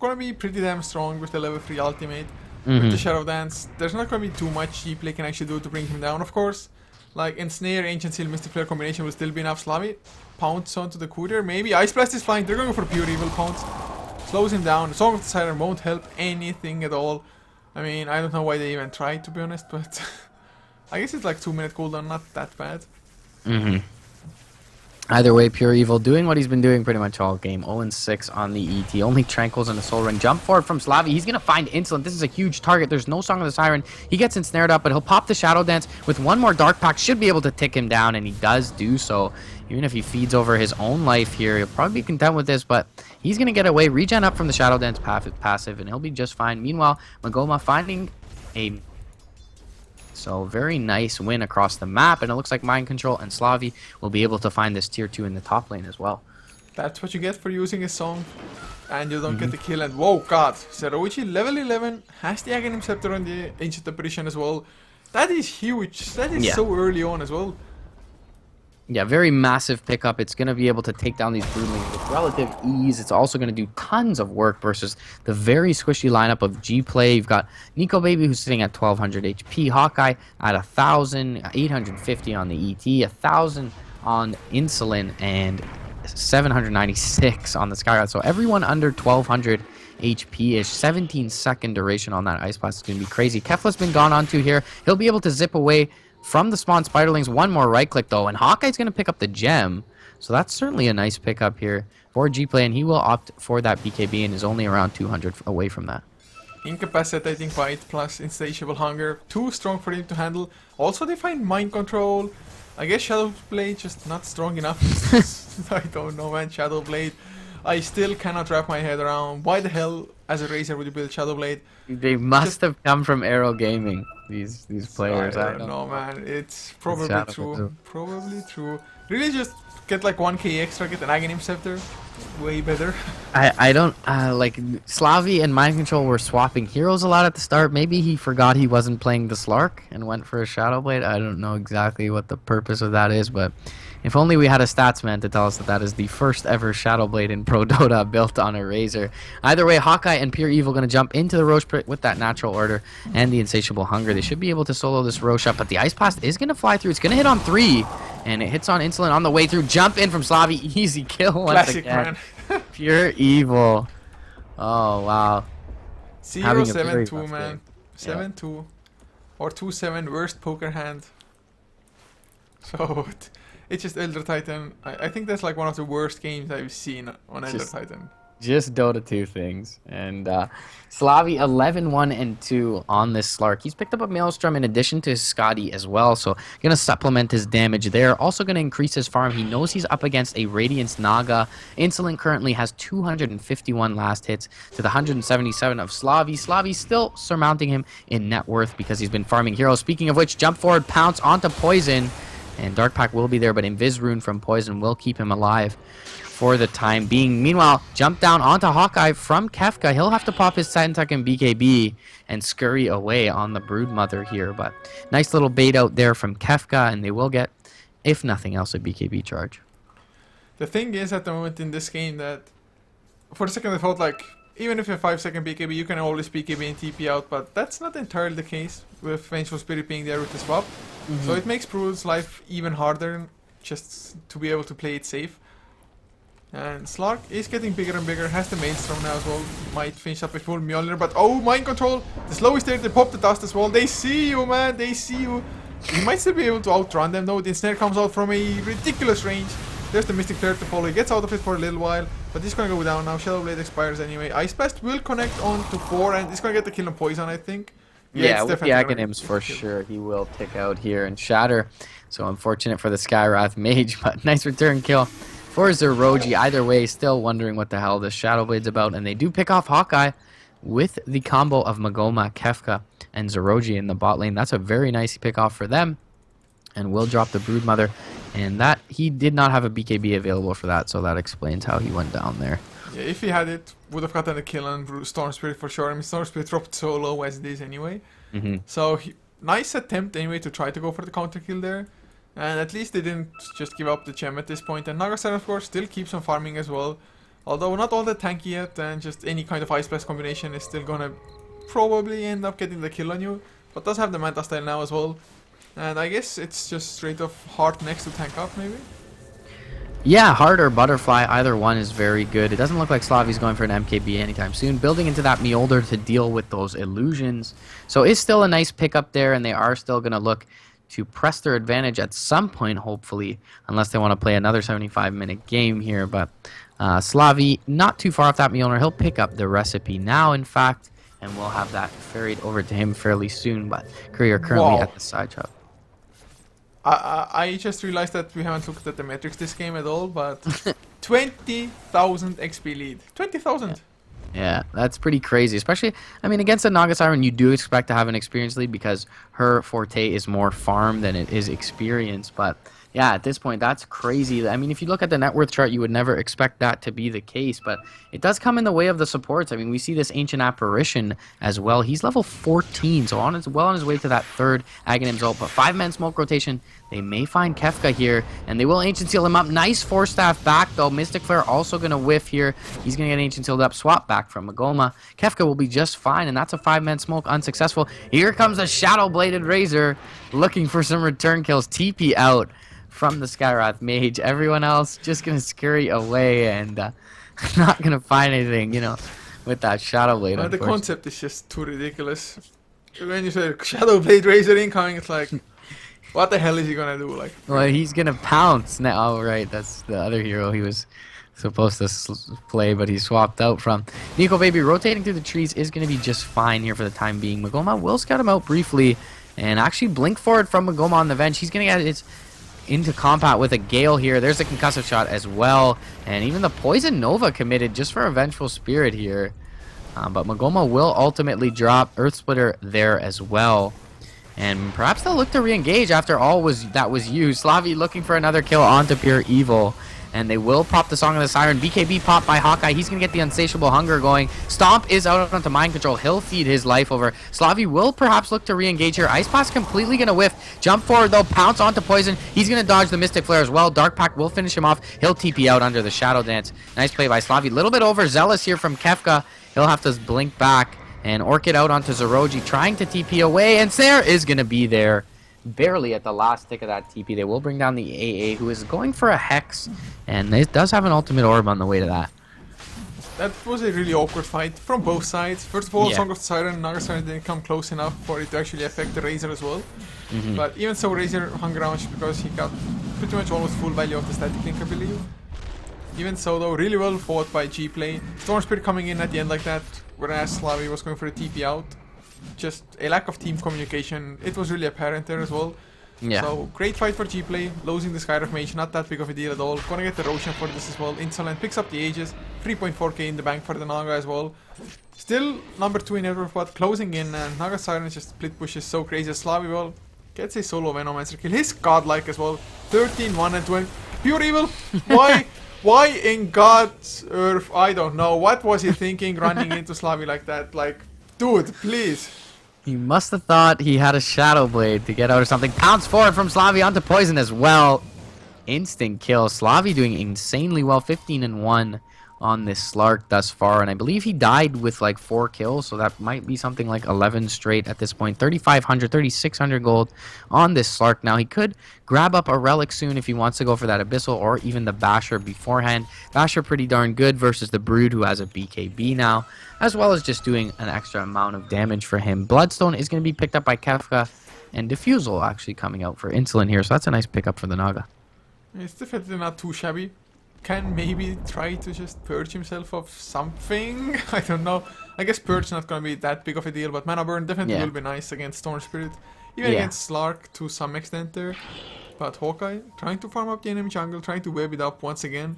gonna be pretty damn strong with the level 3 ultimate. With the Shadow Dance, there's not gonna be too much Gplay can actually do to bring him down, of course. Like Ensnare, Ancient Seal, Mystic Flare combination will still be enough. Slavi pounce onto the courier. Maybe Ice Blast is flying. They're going for Pure Evil pounce. Slows him down. Song of the Siren won't help anything at all. I mean, I don't know why they even tried, to be honest, but I guess it's like 2-minute cooldown, not that bad. Either way, Pure Evil doing what he's been doing pretty much all game. 0-6 on the ET. Only Tranquils and a Soul Ring. Jump forward from Slavi. He's going to find Insolent. This is a huge target. There's no Song of the Siren. He gets ensnared up, but he'll pop the Shadow Dance with one more Dark Pact. Should be able to tick him down, and he does do so. Even if he feeds over his own life here, he'll probably be content with this, but he's going to get away. Regen up from the Shadow Dance passive, and he'll be just fine. Meanwhile, Magoma finding a... So very nice win across the map, and it looks like Mind Control and Slavi will be able to find this tier 2 in the top lane as well. That's what you get for using a song, and you don't get the kill. And whoa, god, Zeroichi level 11 has the Aghanim Scepter on the Ancient Apparition as well. That is huge. That is so early on as well. Yeah, very massive pickup. It's going to be able to take down these broodlings with relative ease. It's also going to do tons of work versus the very squishy lineup of Gplay. You've got Nico Baby, who's sitting at 1200 HP, Hawkeye at 1,000, 850 on the ET, 1,000 on Insulin, and 796 on the Skyrod. So everyone under 1,200 HP-ish. 17-second duration on that Ice Blast is going to be crazy. Kefla's been gone onto here. He'll be able to zip away from the spawn Spiderlings. One more right click though, and Hawkeye's going to pick up the gem. So that's certainly a nice pickup here for Gplay, and he will opt for that BKB and is only around 200 away from that. Incapacitating Bite plus Insatiable Hunger. Too strong for him to handle. Also, they find Mind Control. I guess Shadowblade just not strong enough. I don't know, man. Shadowblade. I still cannot wrap my head around why the hell, as a Razor, would you build Shadowblade? They must have come from Arrow Gaming. These players. I don't know, man. It's probably true. Probably true. Really, just get like 1k extra, get an Aghanim Scepter. Way better. I don't like Slavi and Mind Control were swapping heroes a lot at the start. Maybe he forgot he wasn't playing the Slark and went for a Shadowblade. I don't know exactly what the purpose of that is, but if only we had a stats man to tell us that that is the first ever Shadowblade in Pro Dota built on a Razor. Either way, Hawkeye and Pure Evil going to jump into the Roche Pit with that Natural Order and the Insatiable Hunger. They should be able to solo this Roche up, but the Ice Blast is going to fly through. It's going to hit on 3, and it hits on Insolent on the way through. Jump in from Slavi. Easy kill once Classic, again. man. Pure Evil. Oh, wow. 0-7-2, man. 7-2. Or 2-7, worst poker hand. So... It's just Elder Titan. I think that's like one of the worst games I've seen on Elder Titan. Just Dota 2 things. And Slavi 11-1-2 on this Slark. He's picked up a Maelstrom in addition to his Scotty as well, so going to supplement his damage there. Also going to increase his farm. He knows he's up against a Radiance Naga. Insolent currently has 251 last hits to the 177 of Slavi. Slavi still surmounting him in net worth because he's been farming heroes. Speaking of which, jump forward, pounce onto Poison. And Dark Pack will be there, but Invis Rune from Poison will keep him alive for the time being. Meanwhile, jump down onto Hawkeye from Kefka. He'll have to pop his Titan Tuck and BKB and scurry away on the Broodmother here. But nice little bait out there from Kefka, and they will get, if nothing else, a BKB charge. The thing is at the moment in this game that for a second I thought like even if you have 5-second BKB you can always BKB and TP out, but that's not entirely the case with Vengeful Spirit being there with the swap. So it makes Brood's life even harder just to be able to play it safe. And Slark is getting bigger and bigger, has the Maelstrom now as well, might finish up with full Mjolnir, but oh, Mind Control, the slow is there, they pop the dust as well, they see you man, they see you. You might still be able to outrun them though, the ensnare comes out from a ridiculous range. There's the Mystic Flare to follow, he gets out of it for a little while, but he's gonna go down now, Shadow Blade expires anyway. Ice Blast will connect on to 4 and he's gonna get the kill on Poison I think. Yeah, with the Aghanims for sure, he will tick out here and shatter. So unfortunate for the Skywrath Mage, but nice return kill for Zeroji. Either way, still wondering what the hell this Shadow Blade's about. And they do pick off Hawkeye with the combo of Magoma, Kefka, and Zeroji in the bot lane. That's a very nice pick off for them. And will drop the Broodmother. And that he did not have a BKB available for that, so that explains how he went down there. Yeah, if he had it, would have gotten a kill on Storm Spirit for sure. I mean, Storm Spirit dropped so low as it is anyway. So, nice attempt anyway to try to go for the counter kill there. And at least they didn't just give up the gem at this point. And Nagasar, of course, still keeps on farming as well. Although not all that tanky yet, and just any kind of Ice Blast combination is still gonna probably end up getting the kill on you. But does have the Manta style now as well. And I guess it's just straight off Heart next to tank up, maybe? Yeah, Heart or Butterfly, either one is very good. It doesn't look like Slavi's going for an MKB anytime soon. Building into that Mjolnir to deal with those illusions. So it's still a nice pickup there, and they are still going to look to press their advantage at some point, hopefully, unless they want to play another 75-minute game here. But Slavi, not too far off that Mjolnir. He'll pick up the recipe now, in fact, and we'll have that ferried over to him fairly soon. But Courier currently at the side shop. I just realized that we haven't looked at the metrics this game at all, but 20,000 XP lead. 20,000! Yeah, that's pretty crazy. Especially, I mean, against the Naga Siren, you do expect to have an experience lead because her forte is more farm than it is experience. But yeah, at this point, that's crazy. I mean, if you look at the net worth chart, you would never expect that to be the case. But it does come in the way of the supports. I mean, we see this Ancient Apparition as well. He's level 14, so well on his way to that third Aghanim's ult. But 5-man smoke rotation. They may find Kefka here, and they will Ancient Seal him up. Nice 4-staff back, though. Mystic Flare also going to whiff here. He's going to get Ancient Sealed up. Swap back from Magoma. Kefka will be just fine, and that's a 5-man smoke unsuccessful. Here comes a Shadow-Bladed Razor looking for some return kills. TP out from the Skywrath Mage. Everyone else just going to scurry away and not going to find anything, you know, with that Shadow Blade. The concept is just too ridiculous. When you say Shadow Blade Razor incoming, it's like, what the hell is he gonna do? Like, well, he's gonna pounce now. Oh, right, that's the other hero he was supposed to play, but he swapped out from. Nico Baby rotating through the trees is gonna be just fine here for the time being. Magoma will scout him out briefly, and actually blink forward from Magoma on the bench. He's gonna get it into combat with a Gale here. There's a concussive shot as well, and even the Poison Nova committed just for a Vengeful Spirit here. But Magoma will ultimately drop Earth Splitter there as well. And perhaps they'll look to re-engage after all that was used. Slavi looking for another kill onto Pure Evil. And they will pop the Song of the Siren. BKB pop by Hawkeye. He's going to get the Unsatiable Hunger going. Stomp is out onto Mind Control. He'll feed his life over. Slavi will perhaps look to re-engage here. Ice Blast completely going to whiff. Jump forward though. Pounce onto Poison. He's going to dodge the Mystic Flare as well. Dark Pack will finish him off. He'll TP out under the Shadow Dance. Nice play by Slavi. A little bit overzealous here from Kefka. He'll have to blink back. And Orchid out onto Zeroji, trying to TP away, and Sarah is going to be there, barely at the last tick of that TP. They will bring down the AA, who is going for a Hex, and it does have an ultimate orb on the way to that. That was a really awkward fight from both sides. First of all, Song of the Siren, Naga Siren didn't come close enough for it to actually affect the Razor as well. But even so, Razor hung around because he got pretty much almost full value of the static link ability. Even so, though, really well fought by Gplay. Storm Spirit coming in at the end like that, whereas Slavi was going for a TP out. Just a lack of team communication. It was really apparent there as well. Yeah. So, great fight for Gplay. Losing the Skyref Mage, not that big of a deal at all. Gonna get the Roshan for this as well. Insolent picks up the Aegis. 3.4k in the bank for the Naga as well. Still number 2 in Everpot, closing in, and Naga Siren just split pushes so crazy. Slavi, well, gets a solo Venomancer kill. He's godlike as well. 13, 1 and 20. Pure evil. Why? Why in God's earth? I don't know. What was he thinking running into Slavi like that? Like, dude, please. He must have thought he had a Shadow Blade to get out or something. Pounce forward from Slavi onto Poison as well. Instant kill. Slavi doing insanely well. 15 and 1 on this Slark thus far. And I believe he died with like 4 kills. So that might be something like 11 straight at this point. 3,500, 3,600 gold on this Slark. Now he could grab up a Relic soon if he wants to go for that Abyssal or even the Basher beforehand. Basher pretty darn good versus the Brood who has a BKB now, as well as just doing an extra amount of damage for him. Bloodstone is going to be picked up by Kefka, and Diffusal actually coming out for Insolent here, so that's a nice pickup for the Naga. It's definitely not too shabby. Can maybe try to just purge himself of something. I don't know. I guess purge not gonna be that big of a deal, but mana burn definitely will be nice against Storm Spirit, even against Slark to some extent there. But Hawkeye trying to farm up the enemy jungle, trying to web it up once again.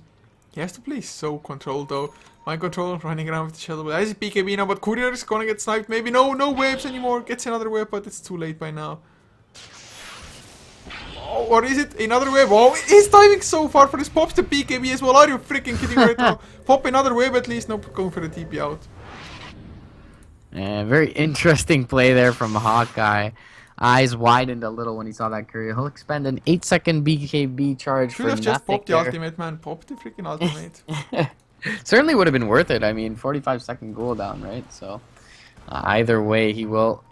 He has to play so controlled though. Mind control, running around with the Shadow Blade. That is BKB now, but Courier is gonna get sniped. Maybe no waves anymore. Gets another wave, but it's too late by now. Oh, or is it another wave? Oh, he's diving so far for this. Pops the BKB as well. Are you freaking kidding me right now? Pop another wave at least. Nope, going for the TP out. Very interesting play there from Hawkeye. Eyes widened a little when he saw that courier. He'll expend an 8-second BKB charge Should for have nothing just popped the there. ultimate, man. Pop the freaking ultimate. Certainly would have been worth it. I mean, 45-second cooldown, right? So, either way, he will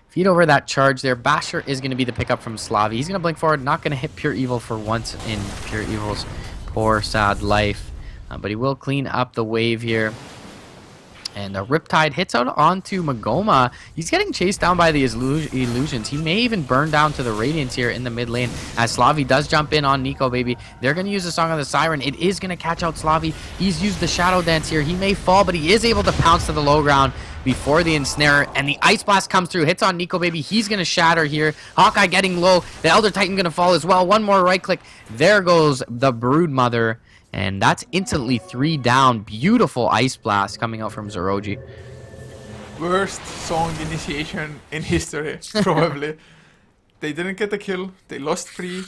feed over that charge there. Basher is going to be the pickup from Slavi. He's going to blink forward, not going to hit Pure Evil for once in Pure Evil's poor, sad life. But he will clean up the wave here. And the Riptide hits out onto Magoma. He's getting chased down by the illusions. He may even burn down to the Radiance here in the mid lane as Slavi does jump in on Nico, baby. They're going to use the Song of the Siren. It is going to catch out Slavi. He's used the Shadow Dance here. He may fall, but he is able to pounce to the low ground before the Ensnare. And the Ice Blast comes through. Hits on Nico, baby. He's going to shatter here. Hawkeye getting low. The Elder Titan going to fall as well. One more right click. There goes the Brood Mother. And that's instantly 3 down. Beautiful Ice Blast coming out from Zoroji. Worst song initiation in history, probably. They didn't get the kill. They lost 3.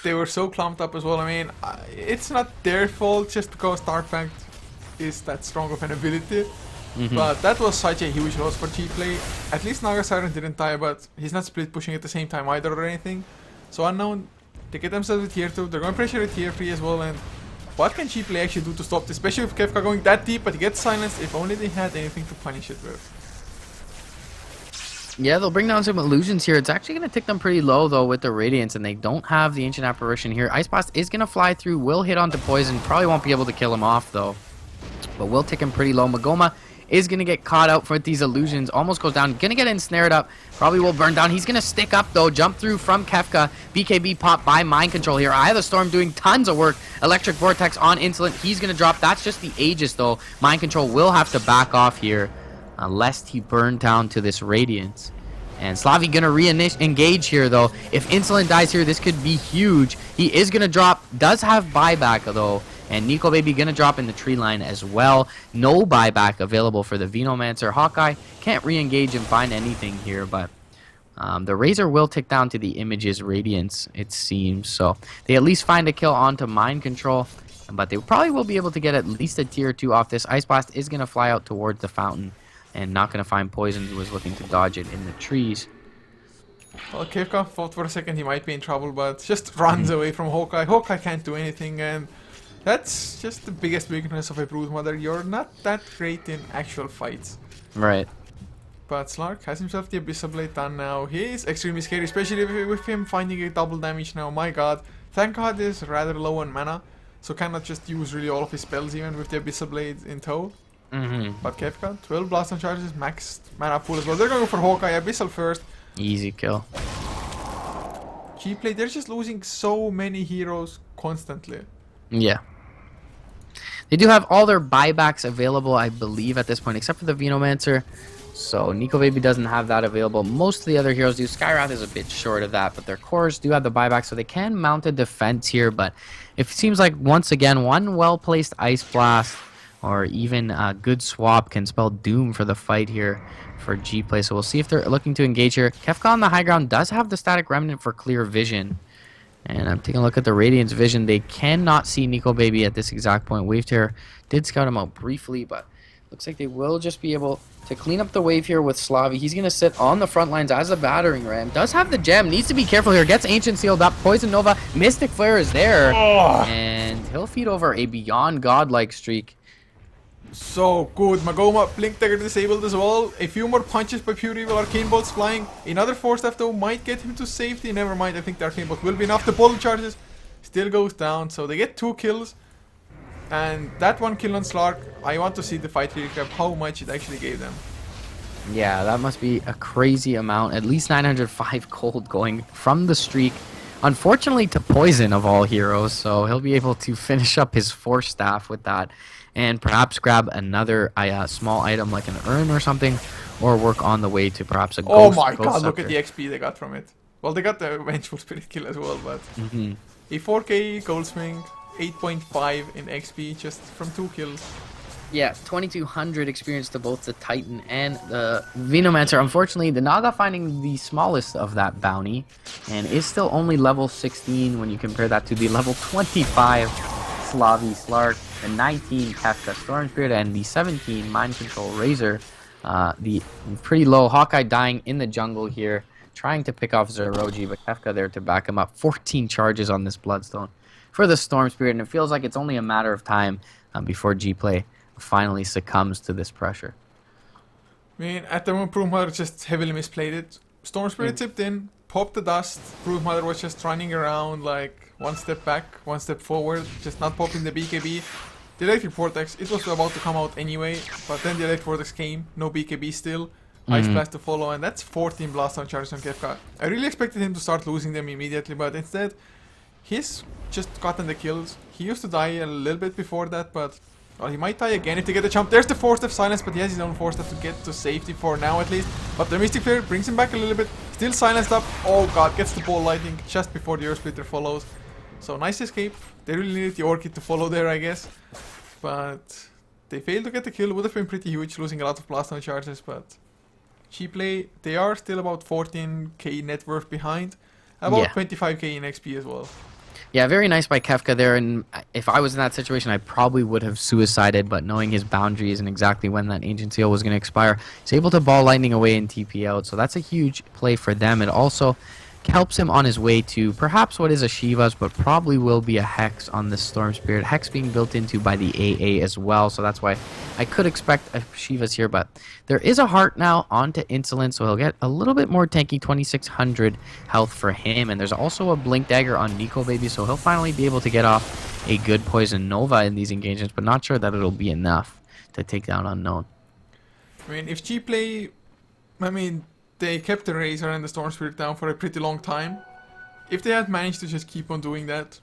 They were so clumped up as well. I mean, it's not their fault just because Darkfang is that strong of an ability. But that was such a huge loss for Gplay. At least Naga Siren didn't die, but he's not split pushing at the same time either or anything. So Unknown, they get themselves a tier 2. They're going to pressure a tier 3 as well. And what can Gplay actually do to stop this? Especially with Kefka going that deep, but he gets silenced. If only they had anything to punish it with. Yeah, they'll bring down some illusions here. It's actually going to tick them pretty low, though, with the Radiance, and they don't have the Ancient Apparition here. Ice Blast is going to fly through, will hit onto Poison. Probably won't be able to kill him off, though. But will tick him pretty low. Magoma is going to get caught out for these illusions. Almost goes down. Going to get ensnared up. Probably will burn down. He's going to stick up, though. Jump through from Kefka. BKB pop by Mind Control here. Eye of the Storm doing tons of work. Electric Vortex on Insolent. He's going to drop. That's just the Aegis, though. Mind Control will have to back off here, lest he burn down to this Radiance. And Slavi going to re-engage here, though. If Insolent dies here, this could be huge. He is going to drop. Does have buyback, though. And Nico Baby going to drop in the tree line as well. No buyback available for the Venomancer. Hawkeye can't re-engage and find anything here, but the Razor will tick down to the Image's Radiance, it seems. So they at least find a kill onto Mind Control, but they probably will be able to get at least a tier 2 off this. Ice Blast is going to fly out towards the fountain and not going to find Poison, who was looking to dodge it in the trees. Well, Kefka thought for a second he might be in trouble, but just runs away from Hawkeye. Hawkeye can't do anything, and that's just the biggest weakness of a Brood Mother. You're not that great in actual fights. Right. But Slark has himself the Abyssal Blade done now. He is extremely scary, especially with him finding a double damage now. My god. Thank god he's rather low on mana, so cannot just use really all of his spells even with the Abyssal Blade in tow. But Kefka, 12 blast on charges, max mana pool as well. They're going for Hawkeye, Abyssal first. Easy kill. Gplay, they're just losing so many heroes constantly. Yeah. They do have all their buybacks available, I believe, at this point, except for the Venomancer. So Nico Baby doesn't have that available. Most of the other heroes do. Skywrath is a bit short of that, but their cores do have the buyback, so they can mount a defense here. But it seems like, once again, one well-placed Ice Blast or even a good swap can spell doom for the fight here for Gplay. So we'll see if they're looking to engage here. Kefka on the high ground does have the Static Remnant for clear vision. And I'm taking a look at the Radiant's vision. They cannot see Nico Baby at this exact point. Wave Tear did scout him out briefly, but looks like they will just be able to clean up the wave here with Slavi. He's going to sit on the front lines as a battering ram. Does have the gem. Needs to be careful here. Gets Ancient sealed up. Poison Nova. Mystic Flare is there. Oh. And he'll feed over a beyond godlike streak. So good. Magoma, Blink Dagger disabled as well. A few more punches by Pure Evil. Arcane Bolts flying. Another Force Staff though might get him to safety. Never mind. I think the Arcane Bolt will be enough. The Bottle Charges still goes down. So they get 2 kills. And that 1 kill on Slark, I want to see the fight recap, how much it actually gave them. Yeah, that must be a crazy amount. At least 905 gold going from the streak. Unfortunately to Poison of all heroes. So he'll be able to finish up his Force Staff with that. And perhaps grab another small item like an urn or something, or work on the way to perhaps a ghost. Oh my god, scepter. look at the XP they got from it. Well, they got the Vengeful Spirit kill as well, but a 4k gold swing, 8.5 in XP just from 2 kills. Yeah, 2200 experience to both the Titan and the Venomancer. Unfortunately, the Naga finding the smallest of that bounty, and is still only level 16 when you compare that to the level 25 Slavi Slark, the 19 Kefka Storm Spirit, and the 17 Mind Control Razor. The pretty low Hawkeye dying in the jungle here, trying to pick off Zeroji, but Kefka there to back him up. 14 charges on this Bloodstone for the Storm Spirit, and it feels like it's only a matter of time before Gplay finally succumbs to this pressure. I mean, at the moment, Proof Mother just heavily misplayed it. Storm Spirit tipped in, popped the dust. Proof Mother was just running around like 1 step back, 1 step forward, just not popping the BKB. The Electric Vortex, it was about to come out anyway, but then the Electric Vortex came, no BKB still. Ice Blast to follow, and that's 14 Blast on charges on Kefka. I really expected him to start losing them immediately, but instead, he's just gotten the kills. He used to die a little bit before that, but well, he might die again if they get the jump. There's the Force Staff Silence, but he has his own Force Staff to get to safety for now at least. But the Mystic Flare brings him back a little bit. Still silenced up. Oh god, gets the Ball Lightning just before the Earth Splitter follows. So nice escape. They really needed the Orchid to follow there, I guess. But they failed to get the kill. Would have been pretty huge, losing a lot of Blast on charges, but Gplay, they are still about 14k net worth behind. About 25k in XP as well. Yeah, very nice by Kefka there, and if I was in that situation, I probably would have suicided, but knowing his boundaries and exactly when that Ancient Seal was going to expire, he's able to Ball Lightning away and TP out, so that's a huge play for them. It also helps him on his way to perhaps what is a Shiva's, but probably will be a Hex on this Storm Spirit. Hex being built into by the AA as well, so that's why I could expect a Shiva's here, but there is a Heart now onto Insolence, so he'll get a little bit more tanky, 2600 health for him, and there's also a Blink Dagger on Nico Baby, so he'll finally be able to get off a good Poison Nova in these engagements, but not sure that it'll be enough to take down Unknown. I mean, if Gplay, they kept the Razor and the Storm Spirit down for a pretty long time. If they had managed to just keep on doing that,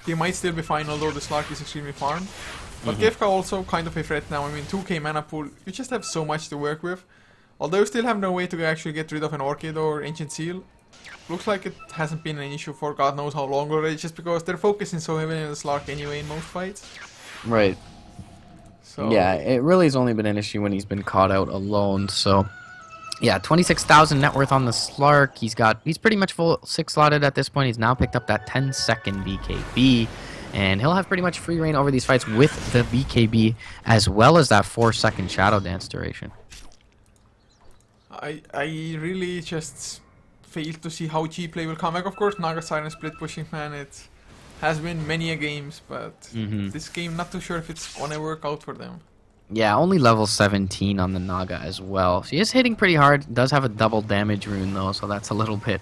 they might still be fine, although the Slark is extremely farmed. But Kefka also kind of a threat now. I mean, 2k mana pool, you just have so much to work with. Although you still have no way to actually get rid of an Orchid or Ancient Seal. Looks like it hasn't been an issue for God knows how long already, just because they're focusing so heavily on the Slark anyway in most fights. Right. So yeah, it really has only been an issue when he's been caught out alone, so yeah, 26,000 net worth on the Slark. He's pretty much full 6 slotted at this point. He's now picked up that 10-second BKB, and he'll have pretty much free reign over these fights with the BKB as well as that 4-second Shadow Dance duration. I really just failed to see how Gplay will come back. Of course, Naga Siren split pushing, man. It has been many a games, but this game, not too sure if it's gonna work out for them. Yeah, only level 17 on the Naga as well. She is hitting pretty hard. Does have a double damage rune though, so that's a little bit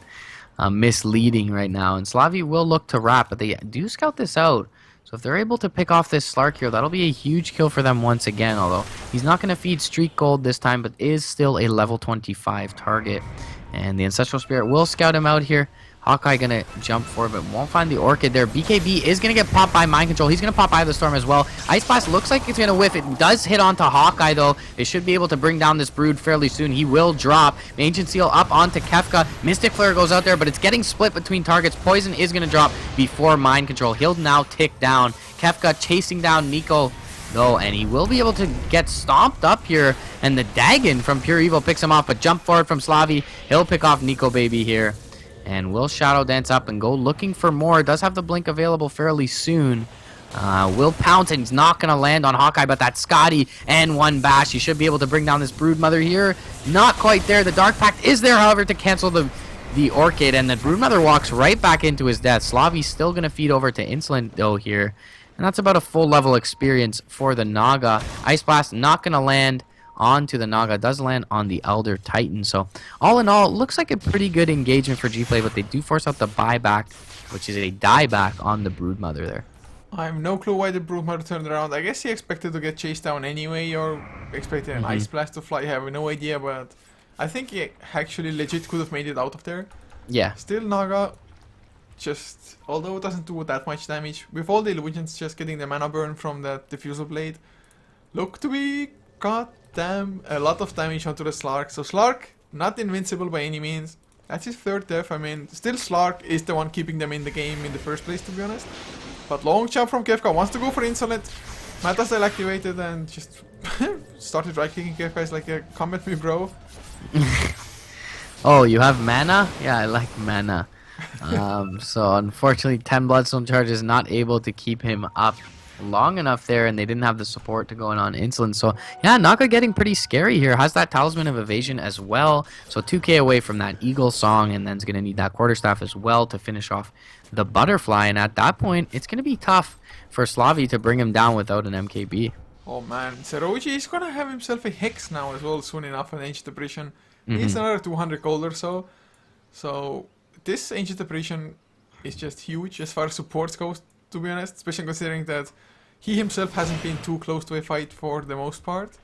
misleading right now. And Slavi will look to wrap, but they do scout this out. So if they're able to pick off this Slark here, that'll be a huge kill for them once again. Although he's not going to feed Streak Gold this time, but is still a level 25 target. And the Ancestral Spirit will scout him out here. Hawkeye gonna jump for it, but won't find the Orchid there. BKB is gonna get popped by Mind Control. He's gonna pop Eye of the Storm as well. Ice Blast looks like it's gonna whiff. It does hit onto Hawkeye though. They should be able to bring down this Brood fairly soon. He will drop. Ancient Seal up onto Kefka. Mystic Flare goes out there, but it's getting split between targets. Poison is gonna drop before Mind Control. He'll now tick down. Kefka chasing down Nico though, and he will be able to get stomped up here, and the Dagon from Pure Evil picks him off, but jump forward from Slavi. He'll pick off Nico Baby here, and will Shadow Dance up and go looking for more. Does have the blink available fairly soon. Will pounce, and he's not going to land on Hawkeye, but that Scotty and one bash. He should be able to bring down this Broodmother here. Not quite there. The Dark Pact is there, however, to cancel the Orchid, and the Broodmother walks right back into his death. Slavi's still going to feed over to Insolent, though, here. And that's about a full level experience for the Naga. Ice Blast not going to land onto the Naga. Does land on the Elder Titan. So all in all, it looks like a pretty good engagement for Gplay, but they do force out the buyback, which is a dieback on the Broodmother there. I have no clue why the Broodmother turned around. I guess he expected to get chased down anyway, or expected an Ice Blast to fly. I have no idea, but I think he actually legit could have made it out of there. Yeah. Still Naga, just, although it doesn't do that much damage, with all the illusions just getting the mana burn from that Diffusal Blade, look to be goddamn a lot of damage onto the Slark. So Slark, not invincible by any means. That's his third death. I mean, still Slark is the one keeping them in the game in the first place, to be honest. But long jump from Kefka, wants to go for Insolent. Matastyle activated and just started right-clicking Kefka. It's like a comment me, bro. Oh, you have mana? Yeah, I like mana. So unfortunately 10 Bloodstone charge is not able to keep him up long enough there, and they didn't have the support to go in on Insolent. So yeah, Naga getting pretty scary here. Has that Talisman of Evasion as well, so 2k away from that Eagle Song, and then's gonna need that Quarterstaff as well to finish off the Butterfly, and at that point it's gonna be tough for Slavi to bring him down without an MKB. Oh man, Seroji is gonna have himself a Hex now as well soon enough, an Ancient Apparition. Needs another 200 gold or so. So this Ancient Apparition is just huge as far as supports goes, to be honest, especially considering that he himself hasn't been too close to a fight for the most part.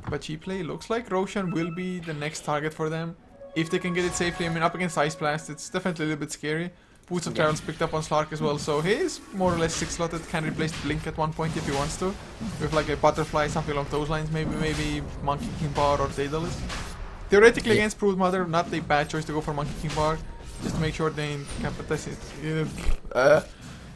But Gplay looks like Roshan will be the next target for them, if they can get it safely. I mean, up against Ice Blast, it's definitely a little bit scary. Boots of Tyrants picked up on Slark as well, so he is more or less 6-slotted, can replace Blink at one point if he wants to, with like a Butterfly, something along those lines, maybe Monkey King Bar or Daedalus. Theoretically against Broodmother, not a bad choice to go for Monkey King Bar, just to make sure they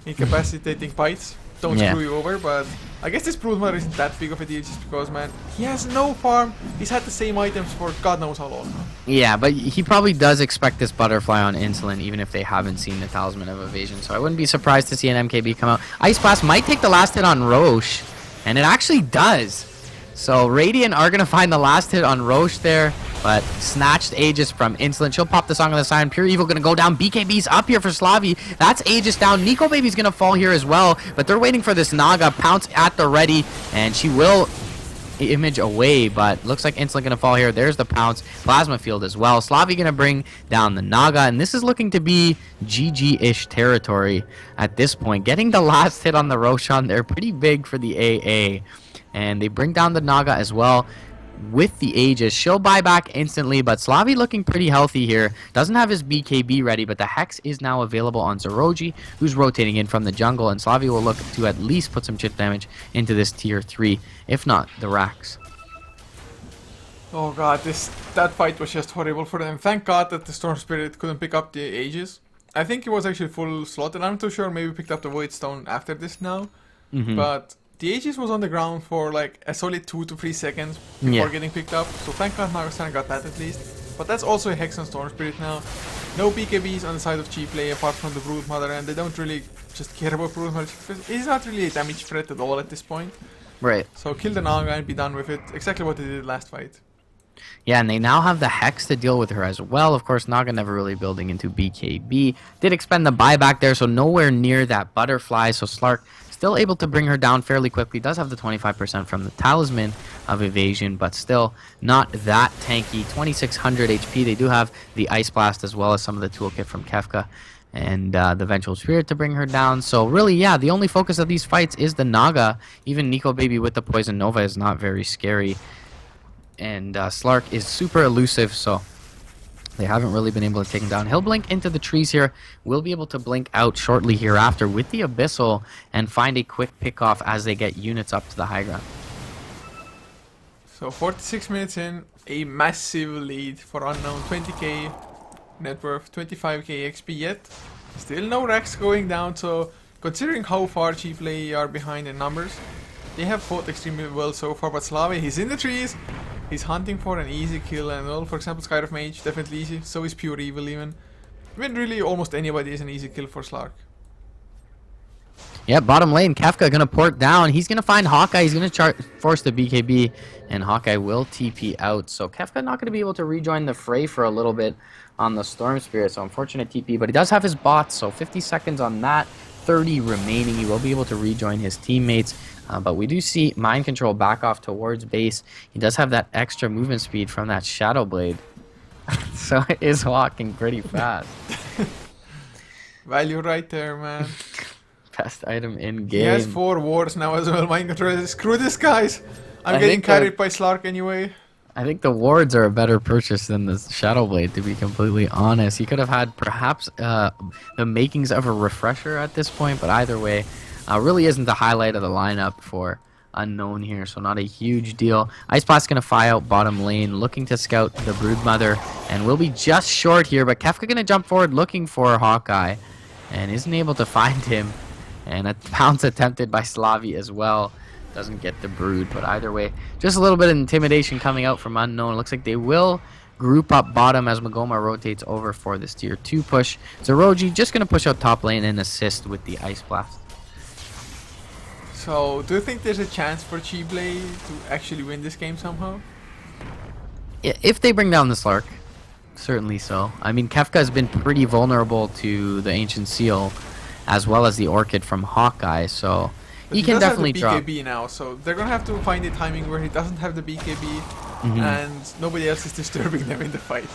incapacitating bites don't screw you over. But I guess this Broodmother isn't that big of a deal, just because, man, he has no farm. He's had the same items for God knows how long now. Yeah, but he probably does expect this Butterfly on Insolent, even if they haven't seen the Talisman of Evasion. So I wouldn't be surprised to see an MKB come out. Ice Blast might take the last hit on Roche, and it actually does. So Radiant are going to find the last hit on Roche there, but snatched Aegis from Insolent. She'll pop the Song of the Siren. Pure Evil going to go down. BKB's up here for Slavi. That's Aegis down. Nico Baby's going to fall here as well, but they're waiting for this Naga. Pounce at the ready, and she will image away, but looks like Insolent going to fall here. There's the Pounce. Plasma Field as well. Slavi going to bring down the Naga, and this is looking to be GG-ish territory at this point. Getting the last hit on the Roshan there, pretty big for the AA. And they bring down the Naga as well with the Aegis. She'll buy back instantly, but Slavi looking pretty healthy here. Doesn't have his BKB ready, but the Hex is now available on Zeroji, who's rotating in from the jungle, and Slavi will look to at least put some chip damage into this tier 3, if not the racks. Oh god, that fight was just horrible for them. Thank god that the Storm Spirit couldn't pick up the Aegis. I think it was actually full slot, and I'm not too sure, maybe picked up the Void Stone after this now. But the Aegis was on the ground for like a solid 2 to 3 seconds before getting picked up, so thank god Nagastan got that at least. But that's also a Hex and Storm Spirit now. No BKBs on the side of Gplay apart from the Broodmother, and they don't really just care about Broodmother. He's not really a damage threat at all at this point. Right. So kill the Naga and be done with it. Exactly what they did last fight. Yeah, and they now have the Hex to deal with her as well. Of course, Naga never really building into BKB. Did expend the buyback there, so nowhere near that Butterfly. So Slark still able to bring her down fairly quickly. Does have the 25% from the Talisman of Evasion, but still not that tanky. 2600 HP. They do have the Ice Blast as well as some of the toolkit from Kefka and the Vengeful Spirit to bring her down. So really, yeah, the only focus of these fights is the Naga. Even Nico Baby with the Poison Nova is not very scary. And Slark is super elusive, so They haven't really been able to take him down. He'll blink into the trees here. We'll be able to blink out shortly hereafter with the Abyssal and find a quick pick-off as they get units up to the high ground. So 46 minutes in, a massive lead for Unknown. 20k net worth, 25k XP yet. Still no Rex going down, so considering how far Gplay are behind in numbers, they have fought extremely well so far, but Slavi, he's in the trees. He's hunting for an easy kill, and well, for example, Skyref Mage, definitely easy. So is Pure Evil even. I mean, really, almost anybody is an easy kill for Slark. Yeah, bottom lane, Kefka gonna port down. He's gonna find Hawkeye. He's gonna force the BKB, and Hawkeye will TP out. So Kefka not gonna be able to rejoin the fray for a little bit on the Storm Spirit. So unfortunate TP, but he does have his bots. So 50 seconds on that, 30 remaining. He will be able to rejoin his teammates. But we do see Mind Control back off towards base. He does have that extra movement speed from that Shadow Blade. So it is walking pretty fast. Well, you're right there, man. Best item in game. He has 4 wars now as well. Mind Control, screw this, guys. I'm getting carried by Slark anyway. I think the wards are a better purchase than the Shadow Blade, to be completely honest. He could have had perhaps the makings of a refresher at this point, but either way, really isn't the highlight of the lineup for Unknown here, so not a huge deal. Ice Blast going to fly out bottom lane, looking to scout the Broodmother, and will be just short here, but Kefka going to jump forward looking for Hawkeye, and isn't able to find him, and a pounce attempted by Slavi as well. Doesn't get the Brood, but either way, just a little bit of intimidation coming out from Unknown. It looks like they will group up bottom as Magoma rotates over for this tier 2 push. Zeroji just going to push out top lane and assist with the Ice Blast. So, do you think there's a chance for Gplay to actually win this game somehow? If they bring down the Slark, certainly so. I mean, Kefka has been pretty vulnerable to the Ancient Seal, as well as the Orchid from Hawkeye, so but he can definitely drop. He does have the BKB now, so they're gonna have to find a timing where he doesn't have the BKB, and nobody else is disturbing them in the fight.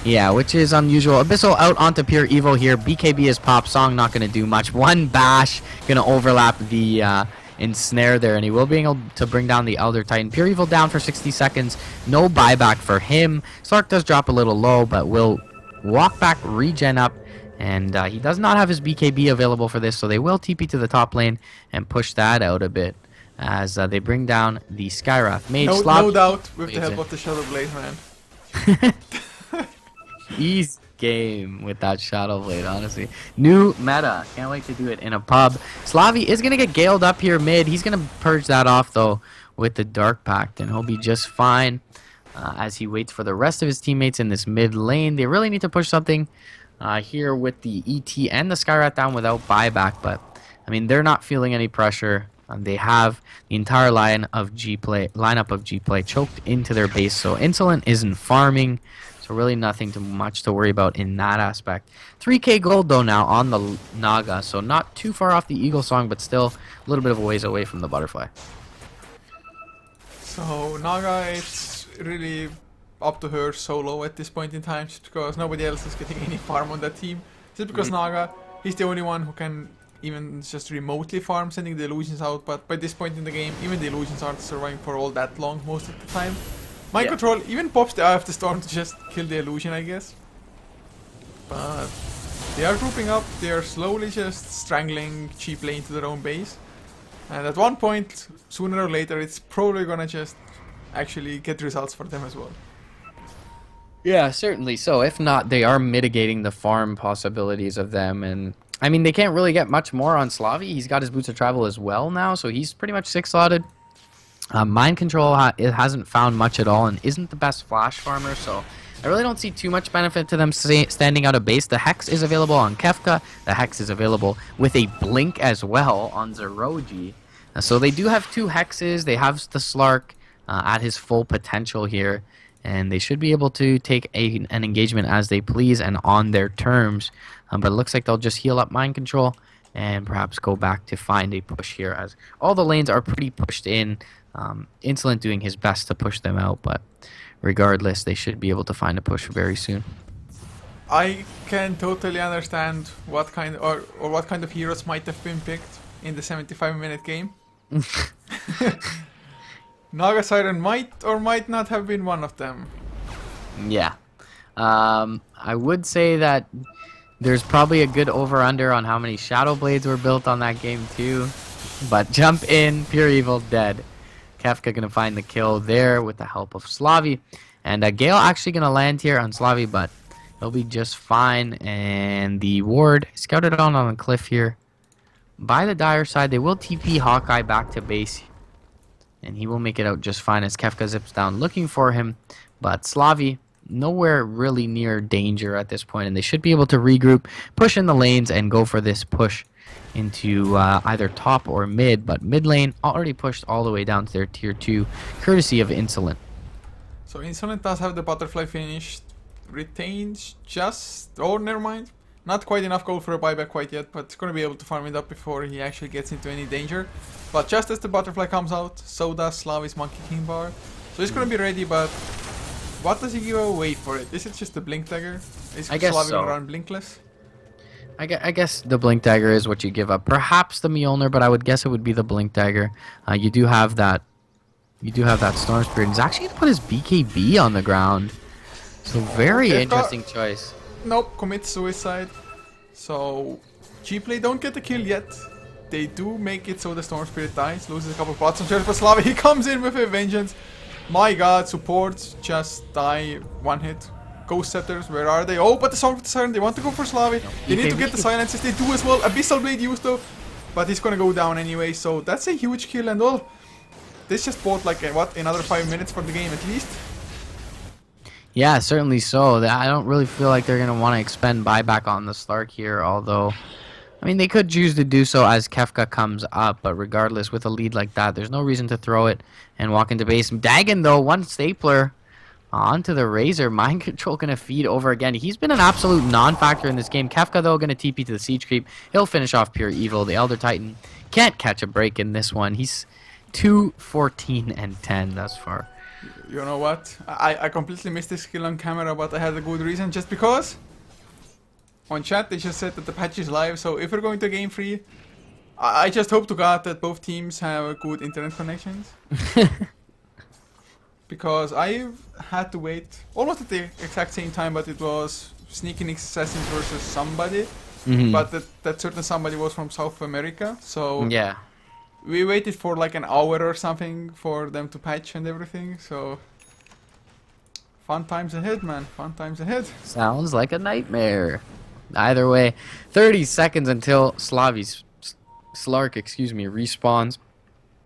Yeah, which is unusual. Abyssal out onto Pure Evil here. BKB is pop. Song not going to do much. One bash going to overlap the ensnare there, and he will be able to bring down the Elder Titan. Pure Evil down for 60 seconds. No buyback for him. Slark does drop a little low, but will walk back, regen up, and he does not have his BKB available for this, so they will TP to the top lane and push that out a bit as they bring down the Skywrath Mage. No doubt, with the help of the Shadow Blade, man. Easy game with that Shadow Blade, honestly. New meta. Can't wait to do it in a pub. Slavi is going to get galed up here mid. He's going to purge that off, though, with the Dark Pact, and he'll be just fine as he waits for the rest of his teammates in this mid lane. They really need to push something here with the ET and the Skyrat down without buyback, but, I mean, they're not feeling any pressure. They have the entire lineup of Gplay choked into their base, so Insolent isn't farming. So really nothing much to worry about in that aspect. 3k gold though now on the Naga, so not too far off the Eagle Song, but still a little bit of a ways away from the Butterfly. So Naga, it's really up to her solo at this point in time, just because nobody else is getting any farm on that team. Just because Naga, he's the only one who can even just remotely farm, sending the illusions out, but by this point in the game, even the illusions aren't surviving for all that long most of the time. Mind Control even pops the Eye of the Storm to just kill the illusion, I guess. But they are grouping up, they are slowly just strangling Gplay into their own base. And at one point, sooner or later, it's probably gonna just actually get results for them as well. Yeah, certainly so. If not, they are mitigating the farm possibilities of them. And I mean, they can't really get much more on Slavi. He's got his Boots of Travel as well now, so he's pretty much 6-slotted. Mind Control it hasn't found much at all and isn't the best flash farmer, so I really don't see too much benefit to them standing out of base. The Hex is available on Kefka. The Hex is available with a Blink as well on Zeroji. So they do have 2 Hexes. They have the Slark at his full potential here, and they should be able to take an engagement as they please and on their terms. But it looks like they'll just heal up Mind Control and perhaps go back to find a push here, as all the lanes are pretty pushed in. Insolent doing his best to push them out, but regardless, they should be able to find a push very soon. I can totally understand what kind or what kind of heroes might have been picked in the 75-minute game. Naga Siren might or might not have been one of them. Yeah. I would say that there's probably a good over-under on how many Shadow Blades were built on that game too. But jump in, Pure Evil dead. Kefka gonna find the kill there with the help of Slavi. And Gale actually gonna land here on Slavi, but he'll be just fine. And the ward scouted on the cliff here. By the Dire side, they will TP Hawkeye back to base. And he will make it out just fine as Kefka zips down looking for him. But Slavi, nowhere really near danger at this point, and they should be able to regroup, push in the lanes, and go for this push into either top or mid. But mid lane already pushed all the way down to their tier 2, courtesy of Insolent. So Insolent does have the butterfly finished, retains just... oh, never mind. Not quite enough gold for a buyback quite yet, but he's going to be able to farm it up before he actually gets into any danger. But just as the butterfly comes out, so does Slavi's Monkey King bar. So he's going to be ready, but what does he give away for it? Is it just the Blink Dagger? Is I guess Slavi so. going to run Blinkless? I guess the Blink Dagger is what you give up. Perhaps the Mjolnir, but I would guess it would be the Blink Dagger. You do have that Storm Spirit. He's actually going to put his BKB on the ground. So very interesting choice. Nope, commit suicide. So Gplay don't get the kill yet. They do make it so the Storm Spirit dies, loses a couple of pots on Church, but Slavi, he comes in with a vengeance. My god, supports just die one hit. Ghost Setters, where are they? Oh, but the Song of the Siren, they want to go for Slavi. They need to get the silences, they do as well. Abyssal Blade used though, but he's gonna go down anyway, so that's a huge kill. And well, this just bought like, what, another 5 minutes for the game at least? Yeah, certainly so. I don't really feel like they're going to want to expend buyback on the Slark here, although, I mean, they could choose to do so as Kefka comes up, but regardless, with a lead like that, there's no reason to throw it and walk into base. Dagon, though, one stapler onto the Razor. Mind Control going to feed over again. He's been an absolute non-factor in this game. Kefka, though, going to TP to the Siege Creep. He'll finish off Pure Evil. The Elder Titan can't catch a break in this one. He's 2-14-10 thus far. You know what? I completely missed this skill on camera, but I had a good reason. Just because on chat they just said that the patch is live, so if we're going to game free, I just hope to God that both teams have good internet connections. Because I've had to wait almost at the exact same time, but it was Sneaking Assassins versus somebody. But that certain somebody was from South America, so Yeah. we waited for like an hour or something for them to patch and everything, so fun times ahead, man. Fun times ahead. Sounds like a nightmare. Either way, 30 seconds until Slark, respawns.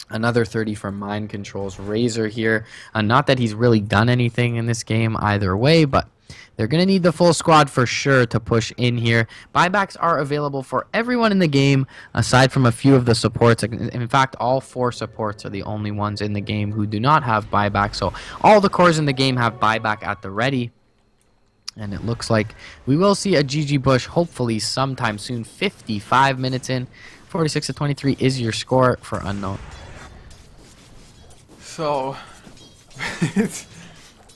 Another 30 for Mind Control's Razor here. Not that he's really done anything in this game either way, but they're going to need the full squad for sure to push in here. Buybacks are available for everyone in the game, aside from a few of the supports. In fact, all 4 supports are the only ones in the game who do not have buyback. So all the cores in the game have buyback at the ready. And it looks like we will see a GG push hopefully sometime soon. 55 minutes in. 46-23 is your score for Unknown. So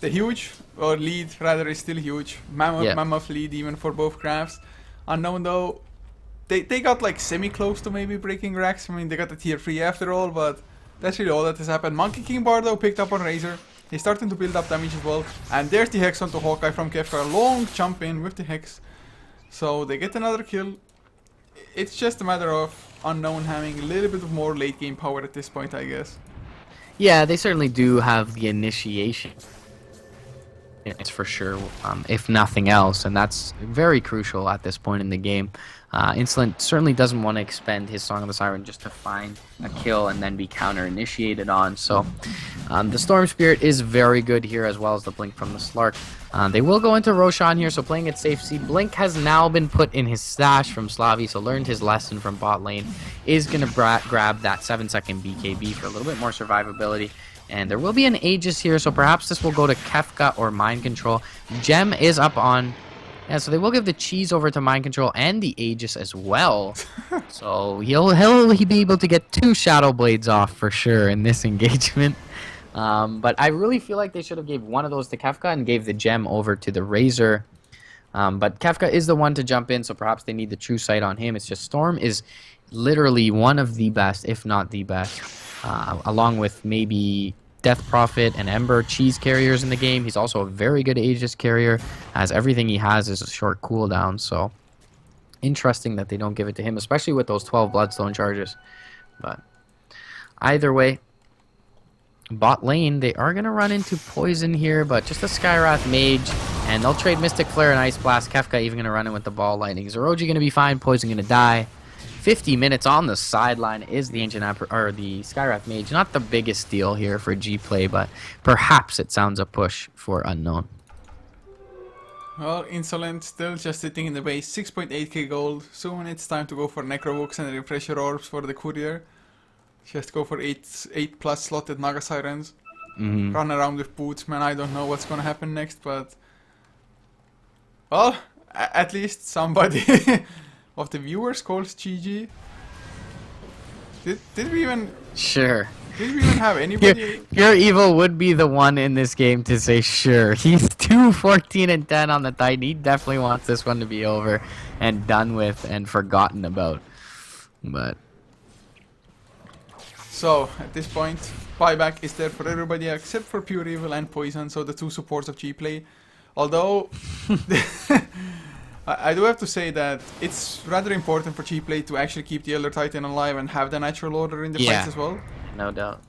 the huge, or lead rather, is still huge. Mammoth lead even for both crafts. Unknown though, they got like semi-close to maybe breaking racks. I mean, they got the tier 3 after all, but that's really all that has happened. Monkey King bar though picked up on Razor. He's starting to build up damage as well. And there's the Hex onto Hawkeye from Kefka. Long jump in with the Hex. So they get another kill. It's just a matter of Unknown having a little bit of more late game power at this point, I guess. Yeah, they certainly do have the initiation. It's for sure, if nothing else, and that's very crucial at this point in the game. Insolent certainly doesn't want to expend his Song of the Siren just to find a kill and then be counter-initiated on. So the Storm Spirit is very good here, as well as the Blink from the Slark. They will go into Roshan here, so playing it safe. See, Blink has now been put in his stash from Slavi, so learned his lesson from bot lane. Is going to grab that 7-second BKB for a little bit more survivability. And there will be an Aegis here, so perhaps this will go to Kefka or Mind Control. Gem is up on... Yeah, so they will give the cheese over to Mind Control and the Aegis as well. So he'll be able to get 2 Shadow Blades off for sure in this engagement. But I really feel like they should have gave one of those to Kefka and gave the gem over to the Razor. But Kefka is the one to jump in, so perhaps they need the true sight on him. It's just Storm is literally one of the best, if not the best. Along with maybe Death Prophet and Ember cheese carriers in the game. He's also a very good Aegis carrier, as everything he has is a short cooldown. So interesting that they don't give it to him, especially with those 12 Bloodstone charges. But either way, bot lane, they are going to run into Poison here, but just a Skywrath Mage, and they'll trade Mystic Flare and Ice Blast. Kefka even going to run in with the Ball Lightning. Zoroji going to be fine, Poison going to die. 50 minutes on the sideline is the the Skywrath Mage. Not the biggest deal here for Gplay, but perhaps it sounds a push for Unknown. Well, Insolent still just sitting in the base, 6.8k gold. Soon it's time to go for Necrobooks and Refresher Orbs for the Courier. Just go for 8 plus slotted Naga Sirens. Run around with boots, man. I don't know what's gonna happen next, but... Well, at least somebody of the viewers calls GG. Did we even... Sure. Did we even have anybody... Pure Evil would be the one in this game to say sure. He's 2-14-10 on the Titan. He definitely wants this one to be over and done with and forgotten about. But... So, at this point, buyback is there for everybody except for Pure Evil and Poison, so the two supports of Gplay. Although... I do have to say that it's rather important for Gplay to actually keep the Elder Titan alive and have the natural order in the fights as well. No doubt.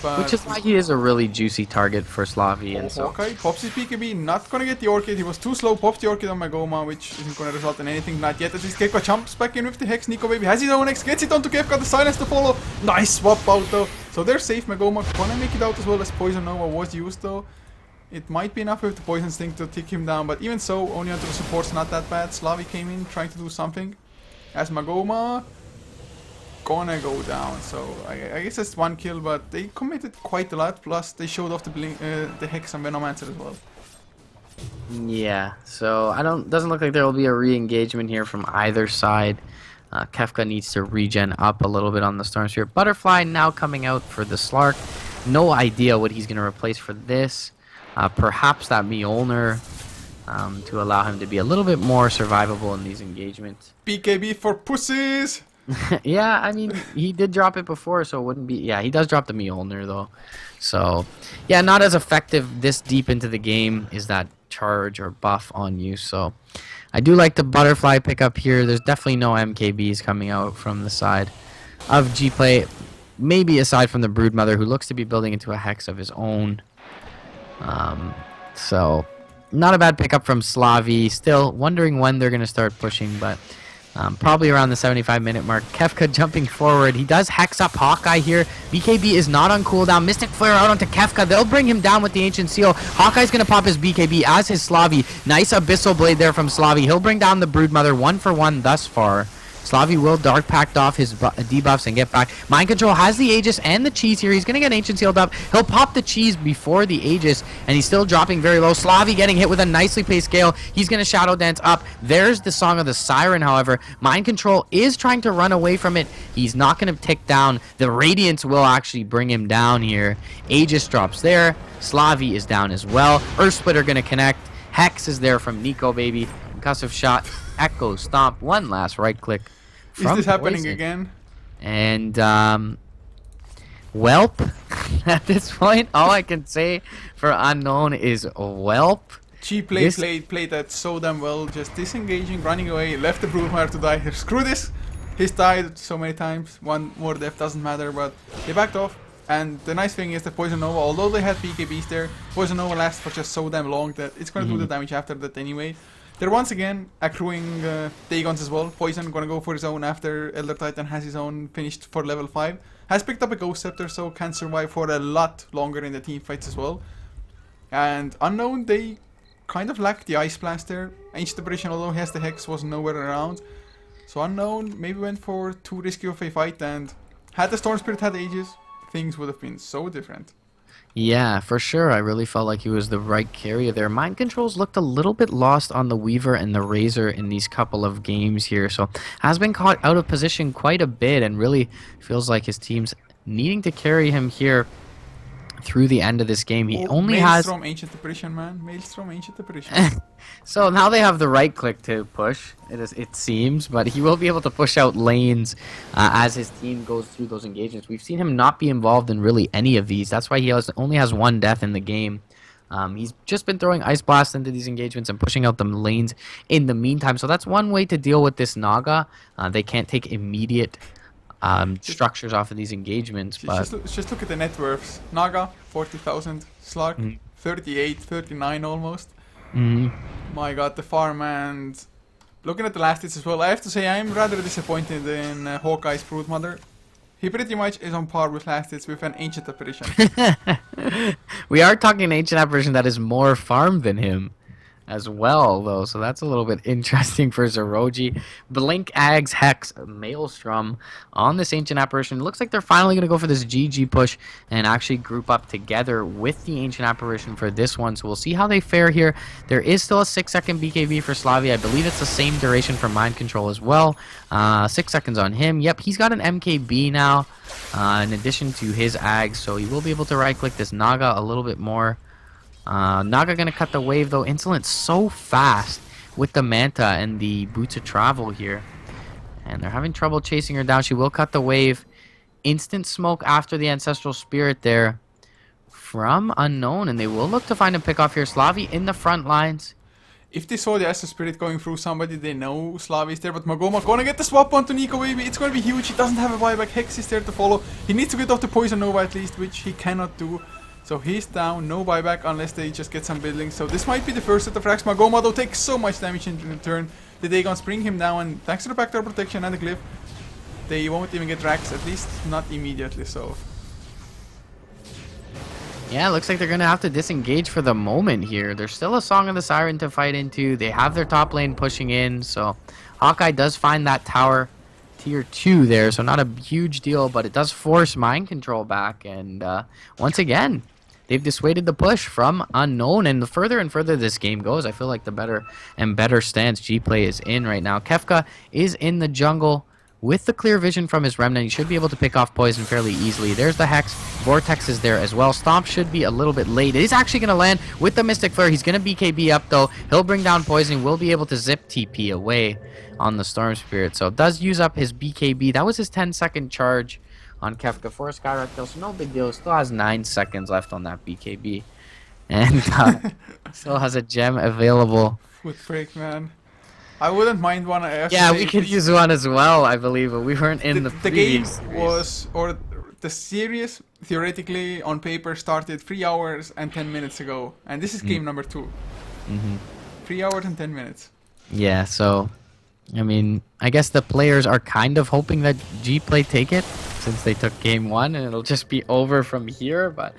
But which is why he is a really juicy target for Slavi, and so... Okay, pops his BKB, not gonna get the Orchid, he was too slow, pops the Orchid on Magoma, which isn't gonna result in anything, not yet. At least Kefka jumps back in with the Hex, Nico baby has his own X, gets it onto Kefka, the silence to follow, nice swap out though. So they're safe, Magoma gonna make it out as well as Poison Nova was used though. It might be enough with the Poison Sting to take him down, but even so, only onto the support's not that bad. Slavi came in trying to do something, as Magoma gonna go down, so I guess that's one kill, but they committed quite a lot, plus they showed off the Hex and Venomancer as well. Yeah, so doesn't look like there will be a re-engagement here from either side. Kefka needs to regen up a little bit on the Storm Spirit. Butterfly now coming out for the Slark. No idea what he's going to replace for this. Perhaps that Mjolnir to allow him to be a little bit more survivable in these engagements. BKB for pussies! Yeah, I mean, he did drop it before, so it wouldn't be... Yeah, he does drop the Mjolnir, though. So, yeah, not as effective this deep into the game is that charge or buff on you. So, I do like the Butterfly pickup here. There's definitely no MKBs coming out from the side of Gplay. Maybe aside from the Broodmother, who looks to be building into a Hex of his own. So, not a bad pickup from Slavi. Still wondering when they're going to start pushing, but... probably around the 75-minute mark. Kefka jumping forward. He does Hex up Hawkeye here. BKB is not on cooldown. Mystic Flare out onto Kefka. They'll bring him down with the Ancient Seal. Hawkeye's going to pop his BKB as his Slavi. Nice Abyssal Blade there from Slavi. He'll bring down the Broodmother 1-for-1 thus far. Slavi will Dark Pact off his debuffs and get back. Mind Control has the Aegis and the Cheese here. He's going to get Ancient Sealed up. He'll pop the Cheese before the Aegis, and he's still dropping very low. Slavi getting hit with a nicely paced Gale. He's going to Shadow Dance up. There's the Song of the Siren, however. Mind Control is trying to run away from it. He's not going to tick down. The Radiance will actually bring him down here. Aegis drops there. Slavi is down as well. Earth Splitter going to connect. Hex is there from Nico, baby. Concussive Shot. Echo Stomp. One last right click. Is this happening again? And, Welp. At this point, all I can say for Unknown is Welp. Gplay played that so damn well, just disengaging, running away, left the Broodmother to die here. Screw this! He's died so many times, one more death doesn't matter, but they backed off. And the nice thing is that Poison Nova, although they had BKBs there, Poison Nova lasts for just so damn long that it's gonna do the damage after that anyway. They're once again accruing Dagons as well. Poison gonna go for his own after Elder Titan has his own finished for level 5. Has picked up a Ghost Scepter, so can survive for a lot longer in the team fights as well. And Unknown, they kind of lack the Ice Blast there. Ancient Apparition, although he has the Hex, was nowhere around. So Unknown maybe went for too risky of a fight, and had the Storm Spirit had Aegis, things would have been so different. Yeah, for sure. I really felt like he was the right carrier there. Mind Controls looked a little bit lost on the Weaver and the Razor in these couple of games here. So has been caught out of position quite a bit and really feels like his team's needing to carry him here through the end of this game. He only has... Maelstrom, Ancient Apparition, man. Maelstrom, Ancient Apparition. So now they have the right click to push, it seems, but he will be able to push out lanes as his team goes through those engagements. We've seen him not be involved in really any of these. That's why he only has one death in the game. He's just been throwing Ice Blast into these engagements and pushing out the lanes in the meantime. So that's one way to deal with this Naga. They can't take immediate structures off of these engagements. But Just look at the net worths. Naga, 40,000. Slug, 38, 39 almost. My god, the farm, and looking at the last hits as well, I have to say I'm rather disappointed in Hawkeye's Broodmother. He pretty much is on par with last hits with an Ancient Apparition. We are talking Ancient Apparition that is more farm than him as well, though, so that's a little bit interesting for Zeroji. Blink, Ags, Hex, Maelstrom on this Ancient Apparition. It looks like they're finally going to go for this GG push and actually group up together with the Ancient Apparition for this one, so we'll see how they fare here. There is still a 6-second BKB for Slavia. I believe it's the same duration for Mind Control as well. 6 seconds on him. Yep, he's got an MKB now in addition to his Ags, so he will be able to right-click this Naga a little bit more. Naga gonna cut the wave though. Insolent's so fast with the Manta and the Boots of Travel here, and they're having trouble chasing her down. She will cut the wave. Instant smoke after the Ancestral Spirit there from Unknown, and they will look to find a pick off here. Slavi in the front lines. If they saw the Ancestral Spirit going through somebody, they know Slavi is there, but Magoma gonna get the swap onto Nico Baby. It's gonna be huge. He doesn't have a buyback. Hex is there to follow. He needs to get off the Poison Nova at least, which he cannot do. So he's down, no buyback unless they just get some buildings. So this might be the first set of racks. Magoma though takes so much damage in return. The Dagons bring him down, and thanks to the backdoor protection and the glyph, they won't even get racks, at least not immediately so. Yeah, looks like they're going to have to disengage for the moment here. There's still a Song of the Siren to fight into. They have their top lane pushing in, so Hawkeye does find that tower tier 2 there, so not a huge deal, but it does force Mind Control back, and once again, they've dissuaded the push from Unknown, and the further and further this game goes, I feel like the better and better stance Gplay is in right now. Kefka is in the jungle with the clear vision from his Remnant. He should be able to pick off Poison fairly easily. There's the Hex. Vortex is there as well. Stomp should be a little bit late. It is actually going to land with the Mystic Flare. He's going to BKB up, though. He'll bring down Poison. Will be able to zip TP away on the Storm Spirit. So it does use up his BKB. That was his 10-second charge on Kefka for a Skywrath kill, so no big deal. Still has 9 seconds left on that BKB. And still has a gem available. Foot break, man. I wouldn't mind one. Yeah, we could use one as well, I believe, but we weren't in the previous game was, or the series, theoretically, on paper, started 3 hours and 10 minutes ago. And this is game number 2. 3 hours and 10 minutes. Yeah, so, I mean, I guess the players are kind of hoping that Gplay take it, since they took game 1, and it'll just be over from here, but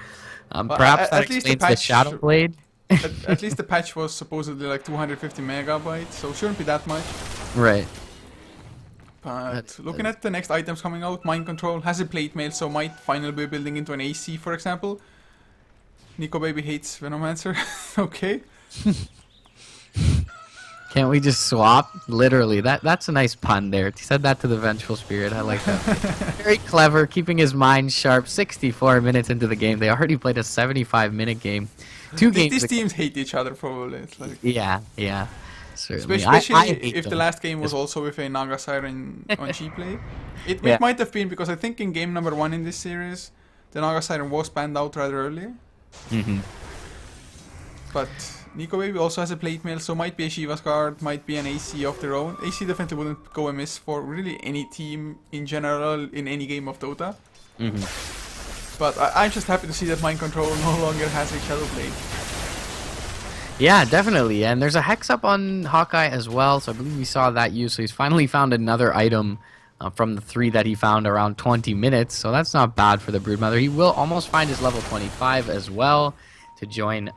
perhaps that explains the Shadow Blade. At least the patch was supposedly like 250 megabytes, so shouldn't be that much. Right. But looking at the next items coming out, Mind Control has a plate mail, so might finally be building into an AC, for example. Nico Baby hates Venomancer. Okay. Can't we just swap? Literally, that's a nice pun there. He said that to the Vengeful Spirit. I like that. Very clever, keeping his mind sharp. 64 minutes into the game. They already played a 75-minute game. These teams hate each other, probably. It's like, yeah, certainly. Especially if the last game was also with a Naga Siren on Gplay. It might have been, because I think in game number 1 in this series, the Naga Siren was banned out rather early. But Nico Baby also has a plate mail, so might be a Shiva's card, might be an AC of their own. AC definitely wouldn't go amiss for really any team in general in any game of Dota. But I'm just happy to see that Mind Control no longer has a Shadow Blade. Yeah, definitely. And there's a Hex up on Hawkeye as well, so I believe we saw that use. So he's finally found another item from the 3 that he found around 20 minutes. So that's not bad for the Broodmother. He will almost find his level 25 as well to join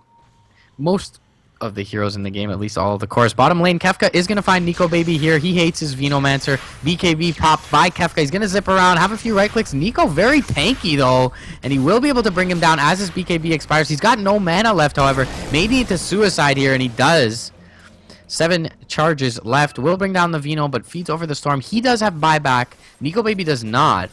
most of the heroes in the game, at least all of the cores. Bottom lane, Kefka is going to find Nico Baby here. He hates his Venomancer. BKB popped by Kefka. He's going to zip around, have a few right clicks. Nico very tanky though, and he will be able to bring him down as his BKB expires. He's got no mana left, however. May need to suicide here, and he does. 7 charges left. Will bring down the Veno, but feeds over the Storm. He does have buyback. Nico Baby does not.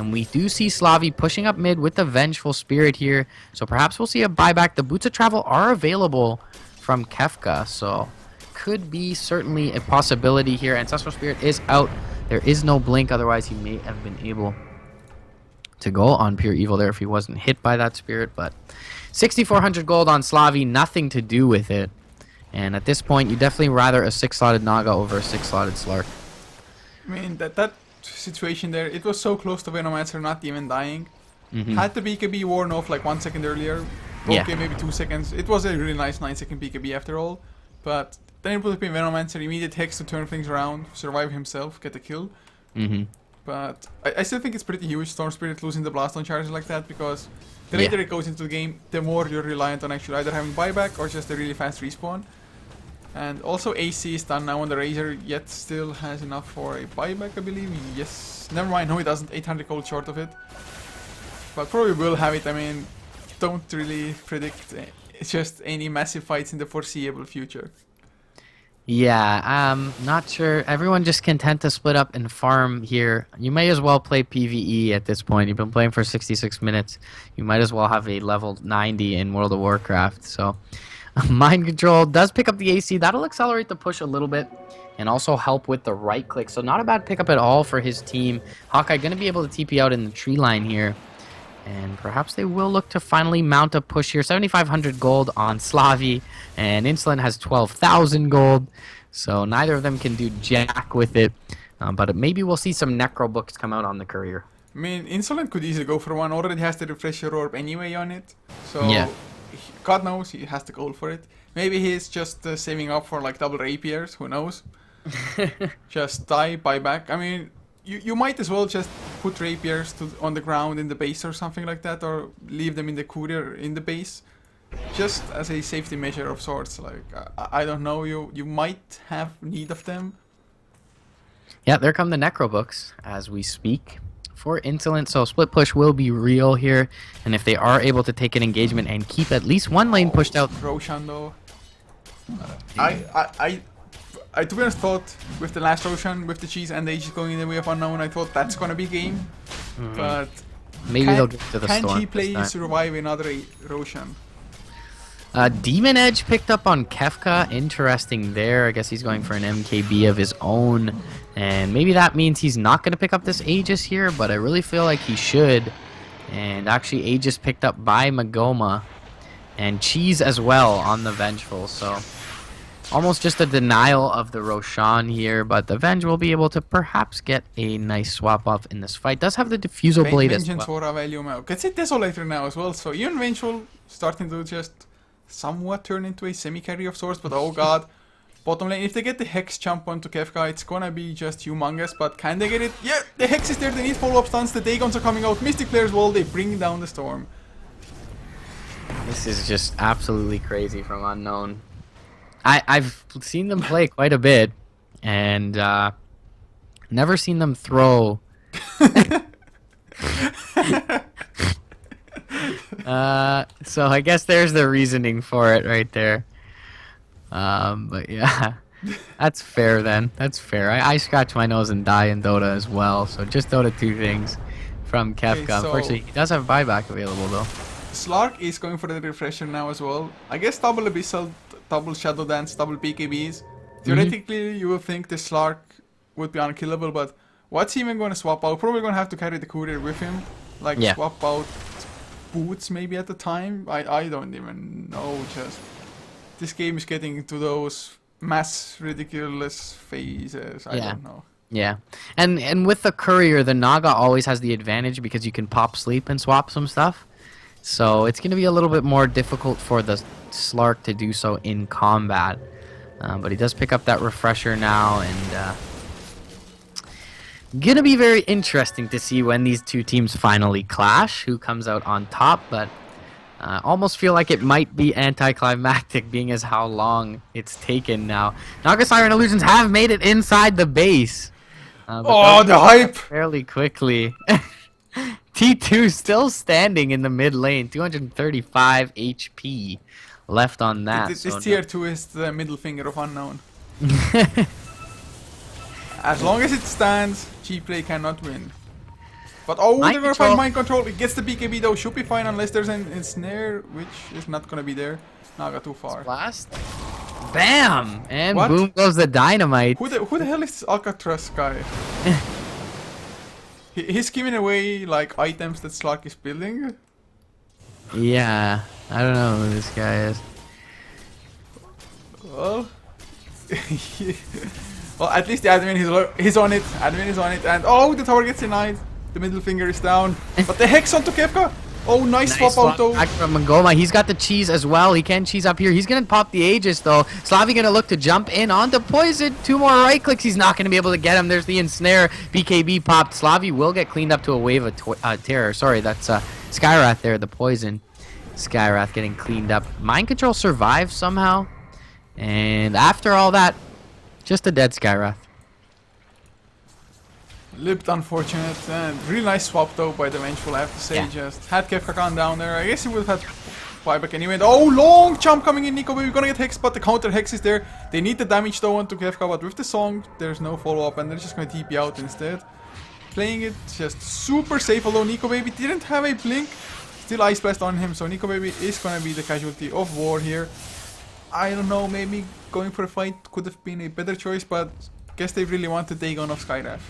And we do see Slavi pushing up mid with the Vengeful Spirit here. So perhaps we'll see a buyback. The Boots of Travel are available from Kefka, so could be certainly a possibility here. Ancestral Spirit is out. There is no blink, otherwise he may have been able to go on Pure Evil there if he wasn't hit by that Spirit. But 6,400 gold on Slavi, nothing to do with it. And at this point, you definitely rather a 6-slotted Naga over a 6-slotted Slark. I mean, that situation there, it was so close to Venomancer not even dying. Had the BKB worn off like 1 second earlier, okay, maybe 2 seconds. It was a really nice 9-second BKB after all. But then it would have been Venomancer, immediate Hex to turn things around, survive himself, get the kill. But I still think it's pretty huge, Storm Spirit losing the Blast on charges like that, because the later it goes into the game, the more you're reliant on actually either having buyback or just a really fast respawn. And also AC is done now on the Razor, yet still has enough for a buyback, I believe. Yes, never mind, no he doesn't, 800 gold short of it. But probably will have it. I mean, don't really predict just any massive fights in the foreseeable future. Yeah, not sure. Everyone just content to split up and farm here. You may as well play PvE at this point. You've been playing for 66 minutes. You might as well have a level 90 in World of Warcraft. So, Mind Control does pick up the AC. That'll accelerate the push a little bit and also help with the right click. So not a bad pickup at all for his team. Hawkeye going to be able to TP out in the tree line here. And perhaps they will look to finally mount a push here. 7,500 gold on Slavi. And Insolent has 12,000 gold. So neither of them can do jack with it. But maybe we'll see some Necro books come out on the Courier. I mean, Insolent could easily go for one. Already has the Refresher Orb anyway on it. So God knows he has the gold for it. Maybe he's just saving up for like double rapiers. Who knows? Just die, buy back. I mean, you might as well just put rapiers on the ground in the base or something like that, or leave them in the courier in the base, just as a safety measure of sorts. Like I don't know, you might have need of them. Yeah, there come the Necro books as we speak for Insolent. So split push will be real here, and if they are able to take an engagement and keep at least one lane pushed out. Roshan though, I to be honest thought with the last Roshan, with the cheese and the Aegis going in the way of Unknown, I thought that's gonna be game. But maybe they'll get to the storm. Can Gplay survive another Roshan? Demon Edge picked up on Kefka. Interesting there. I guess he's going for an MKB of his own. And maybe that means he's not going to pick up this Aegis here, but I really feel like he should. And actually Aegis picked up by Magoma. And Cheese as well on the Vengeful. So almost just a denial of the Roshan here, but the Venge will be able to perhaps get a nice swap off in this fight. Does have the Diffusal Blade as well. Gets a Desolator now as well, so even Vengeful starting to just somewhat turn into a semi-carry of sorts, but oh god. Bottom lane, if they get the Hex jump onto Kefka, it's gonna be just humongous, but can they get it? Yeah, the Hex is there, they need follow-up stuns, the Dagons are coming out, Mystic Flare's wall, they bring down the Storm. This is just absolutely crazy from Unknown. I've seen them play quite a bit, and never seen them throw. So I guess there's the reasoning for it right there. But yeah, that's fair then. That's fair. I scratch my nose and die in Dota as well. So just Dota 2 things from Kefka. Okay, so unfortunately, he does have buyback available though. Slark is going for the Refresher now as well. I guess double Abyssal, double Shadow Dance, double BKBs. Theoretically, you would think the Slark would be unkillable, but what's he even going to swap out? Probably going to have to carry the courier with him. Like swap out boots maybe at the time. I don't even know. Just this game is getting into those mass ridiculous phases. I don't know. Yeah, and with the Courier, the Naga always has the advantage because you can pop sleep and swap some stuff. So it's going to be a little bit more difficult for the Slark to do so in combat. But he does pick up that Refresher now, and gonna be very interesting to see when these two teams finally clash, who comes out on top, but almost feel like it might be anticlimactic being as how long it's taken now. Naga Siren Illusions have made it inside the base. Oh, the hype! Fairly quickly. T2 still standing in the mid lane, 235 HP left on that. This tier 2 is the middle finger of Unknown. As long as it stands, Gplay cannot win. But oh, Mind they're gonna control. find mind control. It gets the BKB though. Should be fine unless there's an ensnare, which is not gonna be there. Naga too far. Blast. Bam! And What? boom goes the dynamite. Who the hell is this Alcatraz guy? He's giving away like items that Slark is building. Yeah, I don't know who this guy is. Well, well, at least the admin he's on it. Admin is on it, and oh, the tower gets denied. The middle finger is down, but the hex onto Kefka. Oh, nice swap out though. Back from Mangoma. He's got the cheese as well. He can cheese up here. He's gonna pop the Aegis though. Slavi gonna look to jump in onto Poison. 2 more right clicks. He's not gonna be able to get him. There's the ensnare. BKB popped. Slavi will get cleaned up to a wave of terror. Sorry, that's Skyrath there. The Poison. Skyrath getting cleaned up. Mind control survives somehow. And after all that, just a dead Skyrath. A little bit unfortunate, and really nice swap though by the Vengeful, I have to say. Yeah. Just had Kefka gone down there. I guess he would have had buyback anyway. And oh, long jump coming in, Nico. We're gonna get Hex, but the counter Hex is there. They need the damage though onto Kefka, but with the song, there's no follow-up, and they're just gonna TP out instead. Playing it just super safe, although Nico Baby didn't have a blink. Still Ice Blast on him, so Nico Baby is gonna be the casualty of war here. I don't know, maybe going for a fight could have been a better choice, but guess they really want to take on off Skyrath.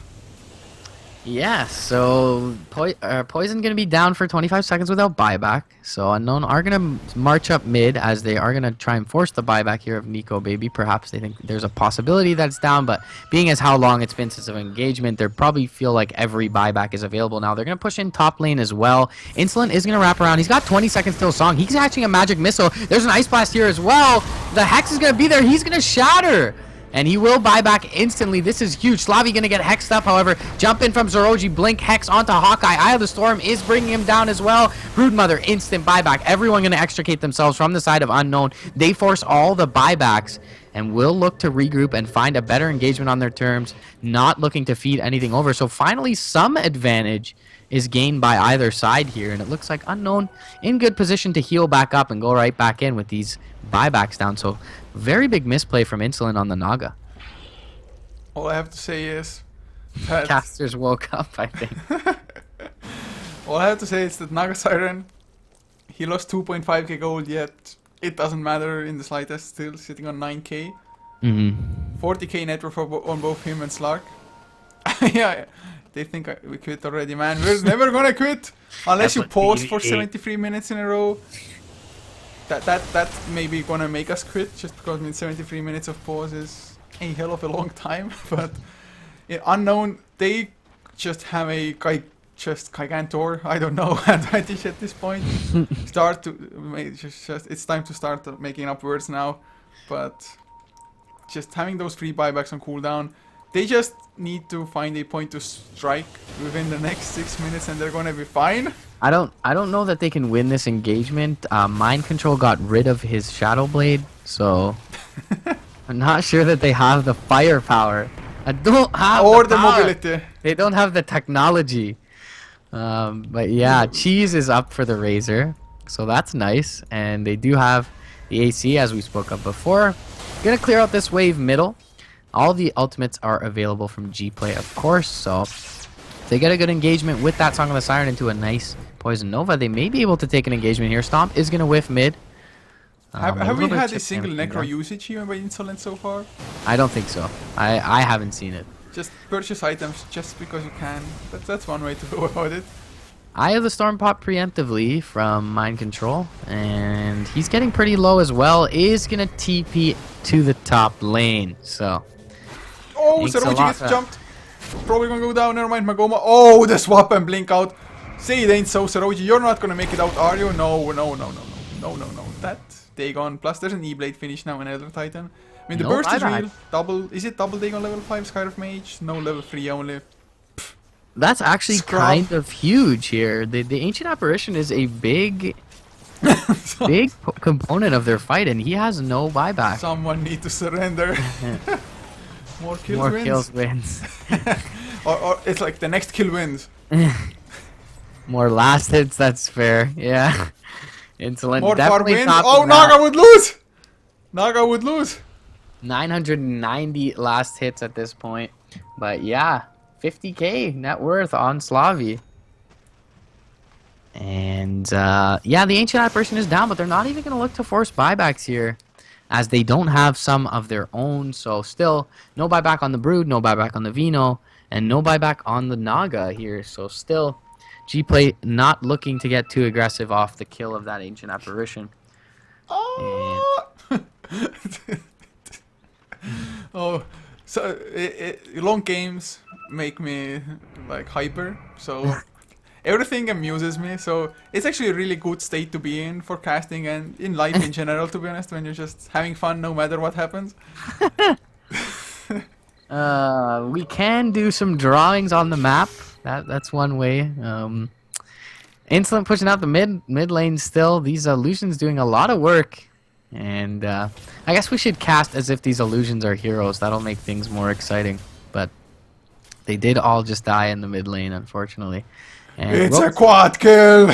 Yeah, so Poison gonna be down for 25 seconds without buyback. So Unknown are gonna march up mid as they are gonna try and force the buyback here of Nico Baby. Perhaps they think there's a possibility that's down, but being as how long it's been since of engagement, they probably feel like every buyback is available now. They're gonna push in top lane as well. Insolent is gonna wrap around. He's got 20 seconds till song. He's hatching a magic missile. There's an Ice Blast here as well. The Hex is gonna be there. He's gonna shatter. And he will buy back instantly. This is huge. Slavi gonna get hexed up, however. Jump in from Zoroji. Blink Hex onto Hawkeye. Eye of the Storm is bringing him down as well. Broodmother, instant buyback. Everyone gonna extricate themselves from the side of Unknown. They force all the buybacks and will look to regroup and find a better engagement on their terms. Not looking to feed anything over. So finally, some advantage is gained by either side here. And it looks like Unknown in good position to heal back up and go right back in with these buybacks down. So very big misplay from Insolent on the Naga. All I have to say is that Casters woke up, I think. all I have to say is that Naga Siren, he lost 2.5k gold, yet it doesn't matter in the slightest. Still sitting on 9k, 40k net worth on both him and Slark. Yeah, they think we quit already, man. We're never gonna quit unless you pause for 73 minutes in a row. That maybe gonna make us quit, just because I mean 73 minutes of pause is a hell of a long time. But Unknown, they just have a gigantor, I don't know, advantage at this point. It's time to start making up words now. But just having those 3 buybacks on cooldown, they just need to find a point to strike within the next 6 minutes, and they're gonna be fine. I don't know that they can win this engagement. Mind Control got rid of his Shadow Blade, so I'm not sure that they have the firepower. I don't have the mobility. They don't have the technology. But yeah, Cheese is up for the Razor, so that's nice. And they do have the AC, as we spoke of before. Gonna clear out this wave middle. All the ultimates are available from Gplay, of course, so if they get a good engagement with that Song of the Siren into a nice Poison Nova, they may be able to take an engagement here. Stomp is gonna whiff mid. Have we had a single Necro usage even by Insolent so far? I don't think so. I haven't seen it. Just purchase items just because you can. That's one way to go about it. Eye of the Storm pop preemptively from Mind Control, and he's getting pretty low as well. Is gonna TP to the top lane, so. Oh, Saroji gets jumped. Probably gonna go down. Never mind, Magoma. Oh, the swap and blink out. Say it ain't so, Saroji. You're not gonna make it out, are you? No. That Dagon. Plus, there's an E-Blade finish now in Elder Titan. I mean, the burst is real. Double. Is it double Dagon level 5 Skyrath Mage? No, level 3 only. That's actually kind of huge here. The Ancient Apparition is a big component of their fight, and he has no buyback. Someone need to surrender. More kills wins. or it's like the next kill wins. More last hits, that's fair. Yeah. Insolent. More definitely far wins. Oh, Naga would lose! Naga would lose! 990 last hits at this point. But yeah, 50k net worth on Slavi. And yeah, the Ancient Apparition is down, but they're not even going to look to force buybacks here, as they don't have some of their own. So still, no buyback on the Brood, no buyback on the Vino, and no buyback on the Naga here. So still, Gplay not looking to get too aggressive off the kill of that Ancient Apparition. Oh, oh, so long games make me like hyper. So everything amuses me. So it's actually a really good state to be in for casting and in life in general. To be honest, when you're just having fun no matter what happens. We can do some drawings on the map. That's one way. Insolent pushing out the mid lane still. These illusions doing a lot of work. And I guess we should cast as if these illusions are heroes. That'll make things more exciting. But they did all just die in the mid lane, unfortunately. And It's a quad kill!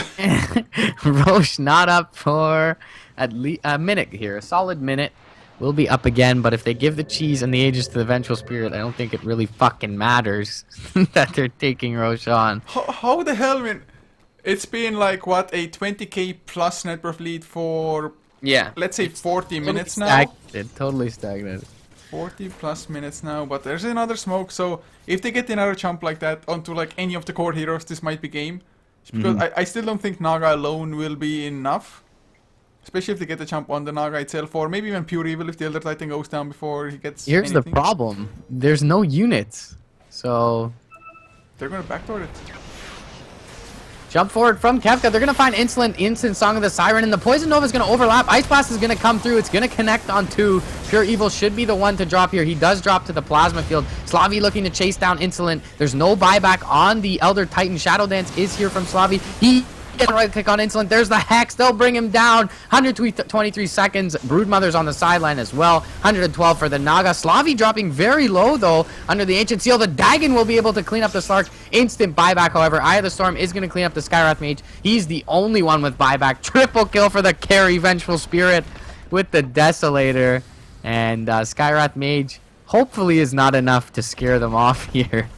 Roche not up for at least a minute here. A solid minute. We'll be up again, but if they give the cheese and the Aegis to the Vengeful Spirit, I don't think it really fucking matters that they're taking Roche on. How the hell, man? It's been like, what, a 20k plus net worth lead for, Yeah. let's say 40 minutes now? Stagnated, totally stagnated. 40 plus minutes now, but there's another smoke, so if they get another jump like that onto like any of the core heroes, this might be game. Because I still don't think Naga alone will be enough. Especially if they get the jump on the Naga itself, or maybe even Pure Evil if the Elder Titan goes down before he gets Here's anything. the problem. There's no units. So They're gonna backdoor it. jump forward from Kefka. They're going to find Instant Song of the Siren, and the Poison Nova is going to overlap. Ice Blast is going to come through. It's going to connect on 2. Pure Evil should be the one to drop here. He does drop to the Plasma Field. Slavi looking to chase down Insolent. There's no buyback on the Elder Titan. Shadow Dance is here from Slavi. He gets a right click on Insolent. There's the Hex. They'll bring him down. 123 seconds. Broodmother's on the sideline as well. 112 for the Naga. Slavi dropping very low, though, under the Ancient Seal. The Dagon will be able to clean up the Slark. Instant buyback, however. Eye of the Storm is going to clean up the Skywrath Mage. He's the only one with buyback. Triple kill for the carry Vengeful Spirit with the Desolator. And Skywrath Mage hopefully is not enough to scare them off here.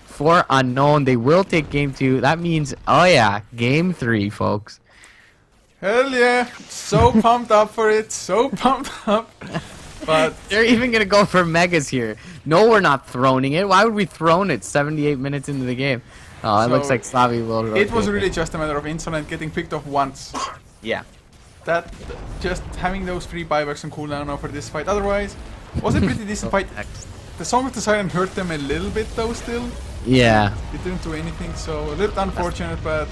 For Unknown, they will take game 2. That means, oh yeah, game 3, folks. Hell yeah! So pumped up for it. So pumped up. But They're even going to go for Megas here. No, we're not throning it. Why would we throne it 78 minutes into the game? Oh, it So, looks like Slavi will. it was really just a matter of Insolent getting picked off once. Yeah. That just having those 3 buybacks on cooldown over this fight. Otherwise, was a pretty decent fight. The Song of the Siren hurt them a little bit though still. Yeah. It didn't do anything, so a little unfortunate, but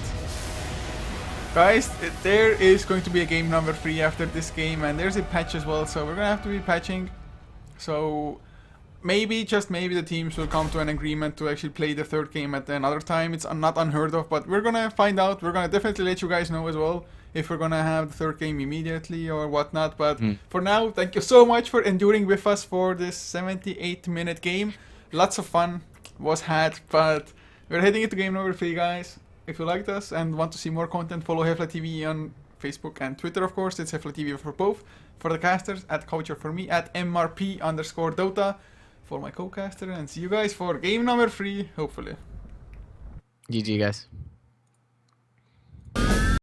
guys, there is going to be a game number 3 after this game, and there's a patch as well, so we're gonna have to be patching. So maybe, just maybe, the teams will come to an agreement to actually play the 3rd game at another time. It's not unheard of, but we're gonna find out. We're gonna definitely let you guys know as well if we're gonna have the 3rd game immediately or whatnot. But for now, thank you so much for enduring with us for this 78-minute game. Lots of fun was had, but we're heading into game number 3, guys. If you liked us and want to see more content, follow HeflaTV on Facebook and Twitter, of course. It's HeflaTV for both. For the casters, at Coucher for me, at MRP_Dota for my co-caster, and see you guys for game number 3, hopefully. GG, guys.